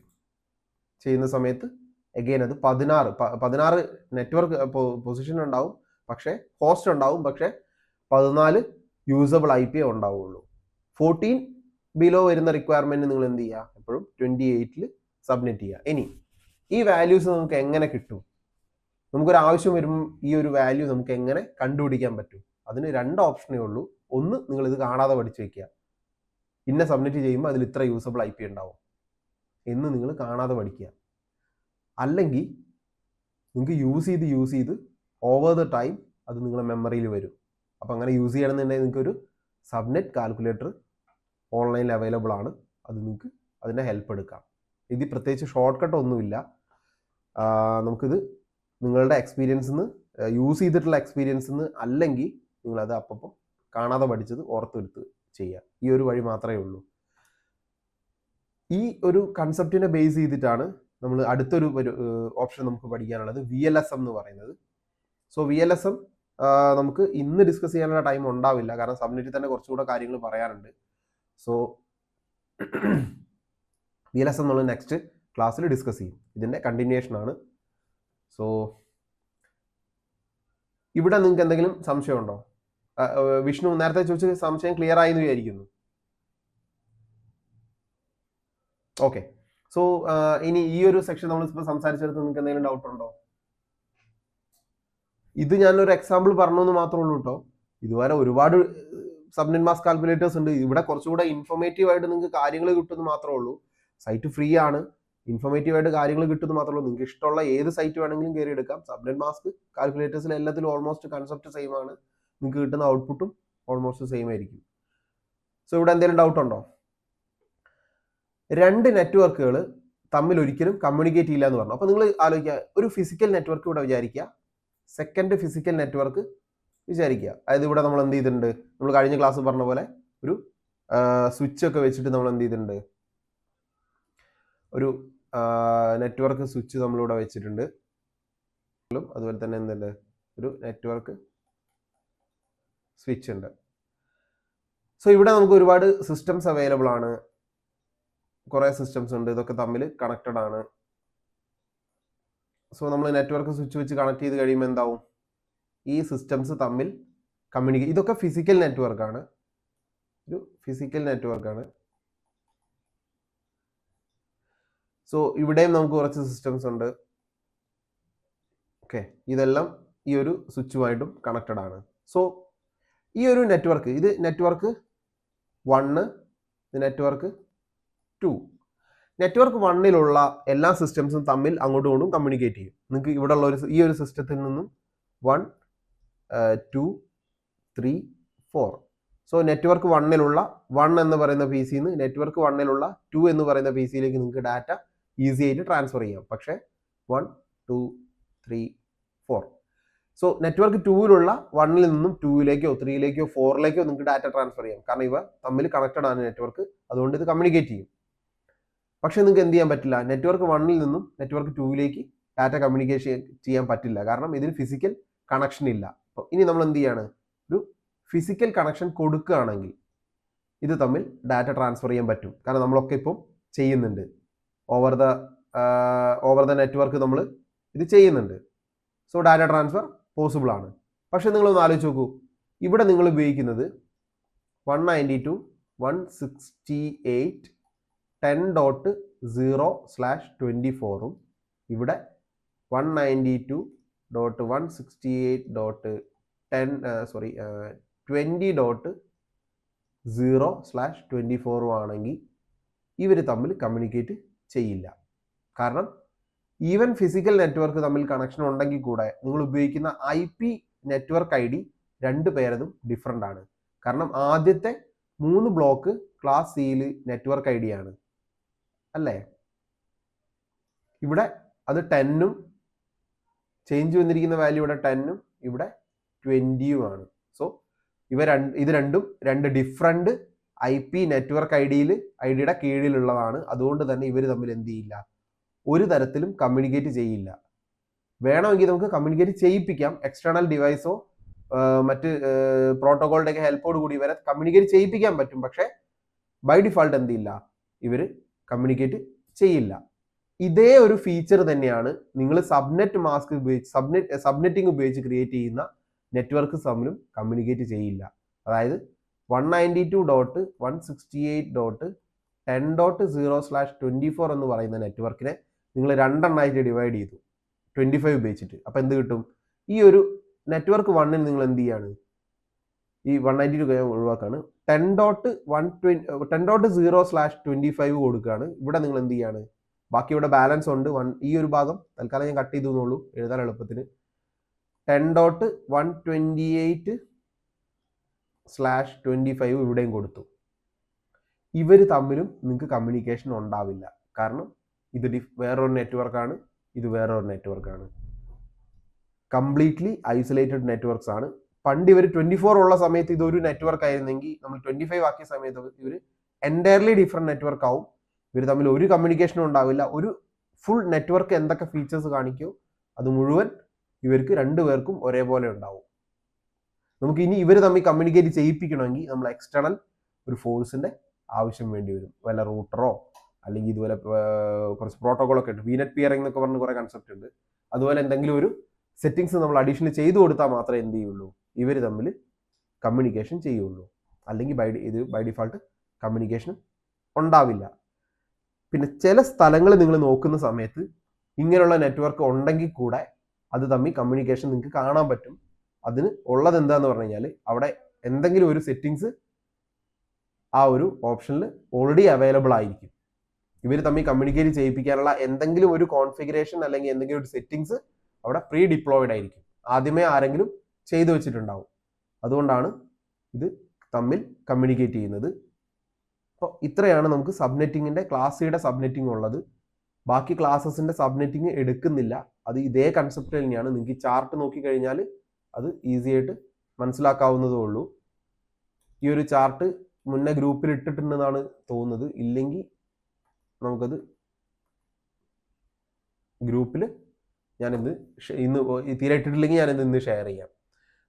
ചെയ്യുന്ന സമയത്ത് എഗെയിൻ അത് 16 നെറ്റ്വർക്ക് പൊസിഷൻ ഉണ്ടാവും, പക്ഷേ ഹോസ്റ്റ് ഉണ്ടാവും, പക്ഷേ 14 യൂസബിൾ IP ഉണ്ടാവുള്ളൂ. 14 ബിലോ വരുന്ന റിക്വയർമെന്റ് നിങ്ങൾ എന്ത് ചെയ്യുക? എപ്പോഴും 28 സബ്മിറ്റ് ചെയ്യുക. ഇനി ഈ വാല്യൂസ് നമുക്ക് എങ്ങനെ കിട്ടും? നമുക്കൊരു ആവശ്യം വരുമ്പോൾ ഈ ഒരു വാല്യൂ നമുക്ക് എങ്ങനെ കണ്ടുപിടിക്കാൻ പറ്റും? അതിന് 2 ഓപ്ഷനേ ഉള്ളൂ. ഒന്ന്, നിങ്ങൾ ഇത് കാണാതെ പഠിച്ചു വെക്കുക. ഇന്ന സബ്മിറ്റ് ചെയ്യുമ്പോൾ അതിൽ ഇത്ര യൂസബിൾ IP ഉണ്ടാവും എന്ന് നിങ്ങൾ കാണാതെ പഠിക്കുക. അല്ലെങ്കിൽ നിങ്ങൾക്ക് യൂസ് ചെയ്ത് ഓവർ ദ ടൈം അത് നിങ്ങളുടെ മെമ്മറിയിൽ വരും. അപ്പോൾ അങ്ങനെ യൂസ് ചെയ്യണമെന്നുണ്ടെങ്കിൽ നിങ്ങൾക്കൊരു സബ്നെറ്റ് കാൽക്കുലേറ്റർ ഓൺലൈനിൽ അവൈലബിൾ ആണ്. അത് നിങ്ങൾക്ക് അതിൻ്റെ ഹെൽപ്പ് എടുക്കാം. ഇത് പ്രത്യേകിച്ച് ഷോർട്ട് കട്ട് ഒന്നുമില്ല. നമുക്കിത് നിങ്ങളുടെ എക്സ്പീരിയൻസിൽ നിന്ന്, യൂസ് ചെയ്തിട്ടുള്ള എക്സ്പീരിയൻസിൽ നിന്ന്, അല്ലെങ്കിൽ നിങ്ങളത് അപ്പം കാണാതെ പഠിച്ചത് ഓർത്തെടുത്ത് ചെയ്യുക. ഈ ഒരു വഴി മാത്രമേ ഉള്ളൂ. ഈ ഒരു കൺസെപ്റ്റിനെ ബേസ് ചെയ്തിട്ടാണ് നമ്മൾ അടുത്തൊരു ഓപ്ഷൻ നമുക്ക് പഠിക്കാനുള്ളത് VLSM എന്ന് പറയുന്നത്. സോ VLSM നമുക്ക് ഇന്ന് ഡിസ്കസ് ചെയ്യാനുള്ള ടൈം ഉണ്ടാവില്ല, കാരണം സബ്നെറ്റിൽ തന്നെ കുറച്ചുകൂടെ കാര്യങ്ങൾ പറയാനുണ്ട്. സോ VLSM നമ്മൾ നെക്സ്റ്റ് ക്ലാസ്സിൽ ഡിസ്കസ് ചെയ്യും. ഇതിൻ്റെ കണ്ടിന്യൂഷൻ ആണ്. സോ ഇവിടെ നിങ്ങൾക്ക് എന്തെങ്കിലും സംശയമുണ്ടോ? വിഷ്ണു നേരത്തെ ചോദിച്ച സംശയം ക്ലിയർ ആയി എന്ന് വിചാരിക്കുന്നു. ഓക്കെ. സോ ഇനി ഈ ഒരു സെക്ഷൻ നമ്മളിപ്പോൾ സംസാരിച്ചെടുത്ത് നിങ്ങൾക്ക് എന്തെങ്കിലും ഡൗട്ട് ഉണ്ടോ? ഇത് ഞാനൊരു എക്സാമ്പിൾ പറഞ്ഞു എന്ന് മാത്രമേ ഉള്ളൂ കേട്ടോ. ഇതുവരെ ഒരുപാട് സബ്നെറ്റ് മാസ്ക് കാൽക്കുലേറ്റേഴ്സ് ഉണ്ട്. ഇവിടെ കുറച്ചുകൂടെ ഇൻഫോർമേറ്റീവ് ആയിട്ട് നിങ്ങൾക്ക് കാര്യങ്ങൾ കിട്ടുമെന്ന് മാത്രമേ ഉള്ളൂ. സൈറ്റ് ഫ്രീ ആണ്. ഇൻഫോർമേറ്റീവ് ആയിട്ട് കാര്യങ്ങൾ കിട്ടുമെന്ന് മാത്രമേ ഉള്ളൂ. നിങ്ങൾക്ക് ഇഷ്ടമുള്ള ഏത് സൈറ്റ് വേണമെങ്കിലും കയറി എടുക്കാം. സബ്നെറ്റ് മാസ്ക് കാൽക്കുലേറ്റേഴ്സിൽ എല്ലാത്തിലും ഓൾമോസ്റ്റ് കൺസെപ്റ്റ് സെയിം ആണ്. നിങ്ങൾക്ക് കിട്ടുന്ന ഔട്ട്പുട്ടും ഓൾമോസ്റ്റ് സെയിം ആയിരിക്കും. സോ ഇവിടെ എന്തെങ്കിലും ഡൗട്ട് ഉണ്ടോ? രണ്ട് നെറ്റ്വർക്കുകൾ തമ്മിൽ ഒരിക്കലും കമ്മ്യൂണിക്കേറ്റ് ചെയ്യില്ല എന്ന് പറഞ്ഞു. അപ്പോൾ നിങ്ങൾ ആലോചിക്കുക, ഒരു ഫിസിക്കൽ നെറ്റ്വർക്ക് ഇവിടെ വിചാരിക്കുക, സെക്കൻഡ് ഫിസിക്കൽ നെറ്റ്വർക്ക് വിചാരിക്കുക. അതായത് ഇവിടെ നമ്മൾ എന്ത് ചെയ്തിട്ടുണ്ട്, നമ്മൾ കഴിഞ്ഞ ക്ലാസ് പറഞ്ഞ പോലെ ഒരു സ്വിച്ച് ഒക്കെ വെച്ചിട്ട് നമ്മൾ എന്ത് ചെയ്തിട്ടുണ്ട്, ഒരു നെറ്റ്വർക്ക് സ്വിച്ച് നമ്മളിവിടെ വെച്ചിട്ടുണ്ട്. അതുപോലെ തന്നെ എന്തുണ്ട്, ഒരു നെറ്റ്വർക്ക് സ്വിച്ച് ഉണ്ട്. സോ ഇവിടെ നമുക്ക് ഒരുപാട് സിസ്റ്റംസ് അവൈലബിൾ ആണ്, കുറേ സിസ്റ്റംസ് ഉണ്ട്, ഇതൊക്കെ തമ്മിൽ കണക്റ്റഡ് ആണ്. സോ നമ്മൾ നെറ്റ്വർക്ക് സ്വിച്ച് വെച്ച് കണക്ട് ചെയ്ത് കഴിയുമ്പോൾ എന്താവും, ഈ സിസ്റ്റംസ് തമ്മിൽ കമ്മ്യൂണിക്കേറ്റ്, ഇതൊക്കെ ഫിസിക്കൽ നെറ്റ്വർക്കാണ്, ഒരു ഫിസിക്കൽ നെറ്റ്വർക്കാണ്. സോ ഇവിടെയും നമുക്ക് കുറച്ച് സിസ്റ്റംസ് ഉണ്ട്. ഓക്കെ, ഇതെല്ലാം ഈ ഒരു സ്വിച്ചുമായിട്ടും കണക്റ്റഡ് ആണ്. സോ ഈ ഒരു നെറ്റ്വർക്ക്, ഇത് നെറ്റ്വർക്ക് 1, ഇത് നെറ്റ്വർക്ക് 2. നെറ്റ്വർക്ക് 1ലുള്ള എല്ലാ സിസ്റ്റംസും തമ്മിൽ അങ്ങോട്ടും ഇങ്ങോട്ടും കമ്മ്യൂണിക്കേറ്റ് ചെയ്യും. നിങ്ങൾക്ക് ഇവിടെ ഉള്ള ഈ ഒരു സിസ്റ്റത്തിൽ നിന്നും 1, 2, 3, 4. സോ നെറ്റ്വർക്ക് 1ലുള്ള 1 എന്ന് പറയുന്ന പി സിന്ന് നെറ്റ്വർക്ക് 1ലുള്ള 2 എന്ന് പറയുന്ന പി സിയിലേക്ക് നിങ്ങൾക്ക് ഡാറ്റ ഈസി ആയിട്ട് ട്രാൻസ്ഫർ ചെയ്യാം. പക്ഷേ 1, 2, 3, 4. സോ നെറ്റ്വർക്ക് 2ലുള്ള 1ൽ നിന്നും 2ലേക്കോ 3ലേക്കോ 4ലേക്കോ നിങ്ങൾക്ക് ഡാറ്റ ട്രാൻസ്ഫർ ചെയ്യാം. കാരണം ഇവ തമ്മിൽ കണക്റ്റഡ് ആണ് നെറ്റ്വർക്ക്, അതുകൊണ്ട് ഇത് കമ്മ്യൂണിക്കേറ്റ് ചെയ്യും. പക്ഷേ നിങ്ങൾക്ക് എന്ത് ചെയ്യാൻ പറ്റില്ല, നെറ്റ്വർക്ക് 1ൽ നിന്നും നെറ്റ്വർക്ക് 2ലേക്ക് ഡാറ്റ കമ്മ്യൂണിക്കേഷൻ ചെയ്യാൻ പറ്റില്ല. കാരണം ഇതിന് ഫിസിക്കൽ കണക്ഷൻ ഇല്ല. അപ്പോൾ ഇനി നമ്മൾ എന്ത് ചെയ്യാണ്, ഒരു ഫിസിക്കൽ കണക്ഷൻ കൊടുക്കുകയാണെങ്കിൽ ഇത് തമ്മിൽ ഡാറ്റ ട്രാൻസ്ഫർ ചെയ്യാൻ പറ്റും. കാരണം നമ്മളൊക്കെ ഇപ്പം ചെയ്യുന്നുണ്ട്, ഓവർ ദ നെറ്റ്വർക്ക് നമ്മൾ ഇത് ചെയ്യുന്നുണ്ട്. സോ ഡാറ്റ ട്രാൻസ്ഫർ പോസിബിൾ ആണ്. പക്ഷെ നിങ്ങളൊന്ന് ആലോചിച്ച് നോക്കൂ, ഇവിടെ നിങ്ങൾ ഉപയോഗിക്കുന്നത് 192.168.10.0/24 ഇവിടെ 192.168.20.0/24 ആണെങ്കിൽ ഇവർ തമ്മിൽ കമ്മ്യൂണിക്കേറ്റ് ചെയ്യില്ല. കാരണം ഈവൻ ഫിസിക്കൽ നെറ്റ്വർക്ക് തമ്മിൽ കണക്ഷൻ ഉണ്ടെങ്കിൽ കൂടെ നിങ്ങൾ ഉപയോഗിക്കുന്ന IP നെറ്റ്വർക്ക് ID രണ്ട് പേരതും ഡിഫറെൻ്റ് ആണ്. കാരണം ആദ്യത്തെ 3 ബ്ലോക്ക് ക്ലാസ് സിയിൽ നെറ്റ്വർക്ക് ID ആണ് അല്ലേ. ഇവിടെ അത് 10ഉം ചേഞ്ച് വന്നിരിക്കുന്ന വാല്യൂ ഇവിടെ 10ഉം ഇവിടെ 20ഉം ആണ്. സോ ഇത് രണ്ടും രണ്ട് ഡിഫറെൻ്റ് IP നെറ്റ്വർക്ക് ഐഡിയുടെ കീഴിലുള്ളതാണ്. അതുകൊണ്ട് തന്നെ ഇവർ തമ്മിൽ എന്ത് ചെയ്യില്ല, ഒരു തരത്തിലും കമ്മ്യൂണിക്കേറ്റ് ചെയ്യില്ല. വേണമെങ്കിൽ നമുക്ക് കമ്മ്യൂണിക്കേറ്റ് ചെയ്യിപ്പിക്കാം, എക്സ്റ്റേണൽ ഡിവൈസോ മറ്റ് പ്രോട്ടോകോളിൻ്റെ ഒക്കെ ഹെൽപ്പോട് കൂടി ഇവരെ കമ്മ്യൂണിക്കേറ്റ് ചെയ്യിപ്പിക്കാൻ പറ്റും. പക്ഷേ ബൈ ഡിഫാൾട്ട് എന്ത് ചെയ്യില്ല, ഇവർ കമ്മ്യൂണിക്കേറ്റ് ചെയ്യില്ല. ഇതേ ഒരു ഫീച്ചർ തന്നെയാണ് നിങ്ങൾ സബ്നെറ്റ് മാസ്ക് ഉപയോഗിച്ച് സബ്നെറ്റിംഗ് ഉപയോഗിച്ച് ക്രിയേറ്റ് ചെയ്യുന്ന നെറ്റ്വർക്ക് തമ്മിലും കമ്മ്യൂണിക്കേറ്റ് ചെയ്യില്ല. അതായത് 192.168.10.0/24 എന്ന് പറയുന്ന നെറ്റ്വർക്കിനെ നിങ്ങൾ രണ്ടെണ്ണമായിട്ട് ഡിവൈഡ് ചെയ്തു 25 ഉപയോഗിച്ചിട്ട്. അപ്പോൾ എന്ത് കിട്ടും, ഈ ഒരു നെറ്റ്വർക്ക് 1ൽ നിങ്ങൾ എന്ത് ചെയ്യാണ്, ഈ 192 ഒഴിവാക്കാണ്, 10.0/25 കൊടുക്കുകയാണ്. ഇവിടെ നിങ്ങൾ എന്ത് ചെയ്യാണ്, ബാക്കി ഇവിടെ ബാലൻസ് ഉണ്ട്. ഈ ഒരു ഭാഗം തൽക്കാലം ഞാൻ കട്ട് ചെയ്തു എന്നുള്ളൂ എഴുതാൻ എളുപ്പത്തിന്. 10.128/25 ഇവിടെയും കൊടുത്തു. ഇവർ തമ്മിലും നിങ്ങൾക്ക് കമ്മ്യൂണിക്കേഷൻ ഉണ്ടാവില്ല. കാരണം ഇത് വേറൊരു നെറ്റ്വർക്കാണ്, ഇത് വേറൊരു നെറ്റ്വർക്കാണ്. കംപ്ലീറ്റ്ലി ഐസൊലേറ്റഡ് നെറ്റ്വർക്ക്സ് ആണ്. പണ്ട് ഇവർ 24 ഉള്ള സമയത്ത് ഇതൊരു നെറ്റ്വർക്ക് ആയിരുന്നെങ്കിൽ നമ്മൾ 25 ആക്കിയ സമയത്ത് ഇവർ എൻറ്റയർലി ഡിഫറെൻറ്റ് നെറ്റ്വർക്ക് ആവും. ഇവർ തമ്മിൽ ഒരു കമ്മ്യൂണിക്കേഷനും ഉണ്ടാവില്ല. ഒരു ഫുൾ നെറ്റ്വർക്ക് എന്തൊക്കെ ഫീച്ചേഴ്സ് കാണിക്കുമോ അത് മുഴുവൻ ഇവർക്ക് രണ്ടുപേർക്കും ഒരേപോലെ ഉണ്ടാവും. നമുക്ക് ഇനി ഇവർ തമ്മിൽ കമ്മ്യൂണിക്കേറ്റ് ചെയ്യിപ്പിക്കണമെങ്കിൽ നമ്മൾ എക്സ്റ്റേണൽ ഒരു ഫോഴ്സിൻ്റെ ആവശ്യം വേണ്ടി വരും. വല്ല റൂട്ടറോ അല്ലെങ്കിൽ ഇതുപോലെ കുറച്ച് പ്രോട്ടോകോളൊക്കെ ഉണ്ട്, വീനെറ്റ് പിയറിംഗ് എന്നൊക്കെ പറഞ്ഞ് കുറേ കൺസെപ്റ്റ് ഉണ്ട്. അതുപോലെ എന്തെങ്കിലും ഒരു സെറ്റിങ്സ് നമ്മൾ അഡീഷണൽ ചെയ്തു കൊടുത്താൽ മാത്രമേ എന്ത് ചെയ്യുള്ളൂ, ഇവർ തമ്മിൽ കമ്മ്യൂണിക്കേഷൻ ചെയ്യുള്ളൂ. അല്ലെങ്കിൽ ബൈ ഡിഫാൾട്ട് കമ്മ്യൂണിക്കേഷൻ ഉണ്ടാവില്ല. പിന്നെ ചില സ്ഥലങ്ങൾ നിങ്ങൾ നോക്കുന്ന സമയത്ത് ഇങ്ങനെയുള്ള നെറ്റ്വർക്ക് ഉണ്ടെങ്കിൽ കൂടെ അത് തമ്മിൽ കമ്മ്യൂണിക്കേഷൻ നിങ്ങൾക്ക് കാണാൻ പറ്റും. അതിന് ഉള്ളത് എന്താന്ന് പറഞ്ഞു കഴിഞ്ഞാൽ അവിടെ എന്തെങ്കിലും ഒരു സെറ്റിങ്സ് ആ ഒരു ഓപ്ഷനിൽ ഓൾറെഡി അവൈലബിൾ ആയിരിക്കും. ഇവർ തമ്മിൽ കമ്മ്യൂണിക്കേറ്റ് ചെയ്യിപ്പിക്കാനുള്ള എന്തെങ്കിലും ഒരു കോൺഫിഗറേഷൻ അല്ലെങ്കിൽ എന്തെങ്കിലും ഒരു സെറ്റിങ്സ് അവിടെ പ്രീ ഡിപ്ലോയിഡ് ആയിരിക്കും, ആദ്യമേ ആരെങ്കിലും ചെയ്തു വെച്ചിട്ടുണ്ടാവും. അതുകൊണ്ടാണ് ഇത് തമ്മിൽ കമ്മ്യൂണിക്കേറ്റ് ചെയ്യുന്നത്. അപ്പോൾ ഇത്രയാണ് നമുക്ക് സബ്നെറ്റിങ്ങിൻ്റെ ക്ലാസ് സിയുടെ സബ്നെറ്റിംഗ് ഉള്ളത്. ബാക്കി ക്ലാസ്സസിൻ്റെ സബ്നെറ്റിങ് എടുക്കുന്നില്ല, അത് ഇതേ കൺസെപ്റ്റ് തന്നെയാണ്. നിങ്ങൾക്ക് ഈ ചാർട്ട് നോക്കിക്കഴിഞ്ഞാൽ അത് ഈസി ആയിട്ട് മനസ്സിലാക്കാവുന്നതേ ഉള്ളൂ. ഈ ഒരു ചാർട്ട് മുന്നേ ഗ്രൂപ്പിൽ ഇട്ടിട്ടുണ്ടെന്നാണ് തോന്നുന്നത്, ഇല്ലെങ്കിൽ നമുക്കത് ഗ്രൂപ്പിൽ ഞാനിന്ന് ഇന്ന് തീരെ ഇട്ടിട്ടില്ലെങ്കിൽ ഞാനിത് ഇന്ന് ഷെയർ ചെയ്യാം.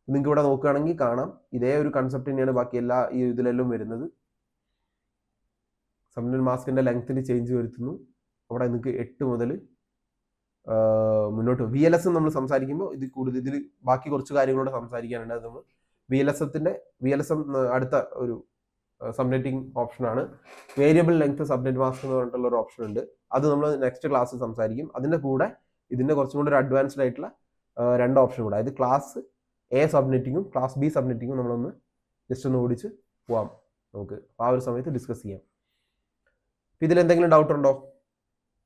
നിങ്ങൾക്ക് ഇവിടെ നോക്കുകയാണെങ്കിൽ കാണാം, ഇതേ ഒരു കൺസെപ്റ്റ് തന്നെയാണ് ബാക്കി എല്ലാ ഈ ഇതിലെല്ലാം വരുന്നത്. സബ്നെറ്റ് മാസ്കിൻ്റെ ലെങ്ത്തിൽ ചേഞ്ച് വരുത്തുന്നു. അവിടെ നിങ്ങൾക്ക് 8 മുതൽ മുന്നോട്ട് VLS നമ്മൾ സംസാരിക്കുമ്പോൾ ഇതിൽ ബാക്കി കുറച്ച് കാര്യങ്ങളോട് സംസാരിക്കാനുണ്ട്. അത് നമ്മൾ VLSM അടുത്ത ഒരു സബ്നെറ്റിംഗ് ഓപ്ഷനാണ്. വേരിയബിൾ ലെങ്ത് സബ്നെറ്റ് മാസ്ക് എന്ന് പറഞ്ഞിട്ടുള്ള ഒരു ഓപ്ഷൻ ഉണ്ട്, അത് നമ്മൾ നെക്സ്റ്റ് ക്ലാസ്സിൽ സംസാരിക്കും. അതിൻ്റെ കൂടെ ഇതിൻ്റെ കുറച്ചും കൂടി ഒരു അഡ്വാൻസ്ഡ് ആയിട്ടുള്ള 2 ഓപ്ഷൻ കൂടെ, അതായത് ക്ലാസ് A സബ്നെറ്റിങ്ങും ക്ലാസ് B സബ്നെറ്റിങ്ങും നമ്മളൊന്ന് ജസ്റ്റ് ഒന്ന് ഓടിച്ച് പോവാം. നമുക്ക് ആ ഒരു സമയത്ത് ഡിസ്കസ് ചെയ്യാം. ഇതിൽ എന്തെങ്കിലും ഡൗട്ട് ഉണ്ടോ?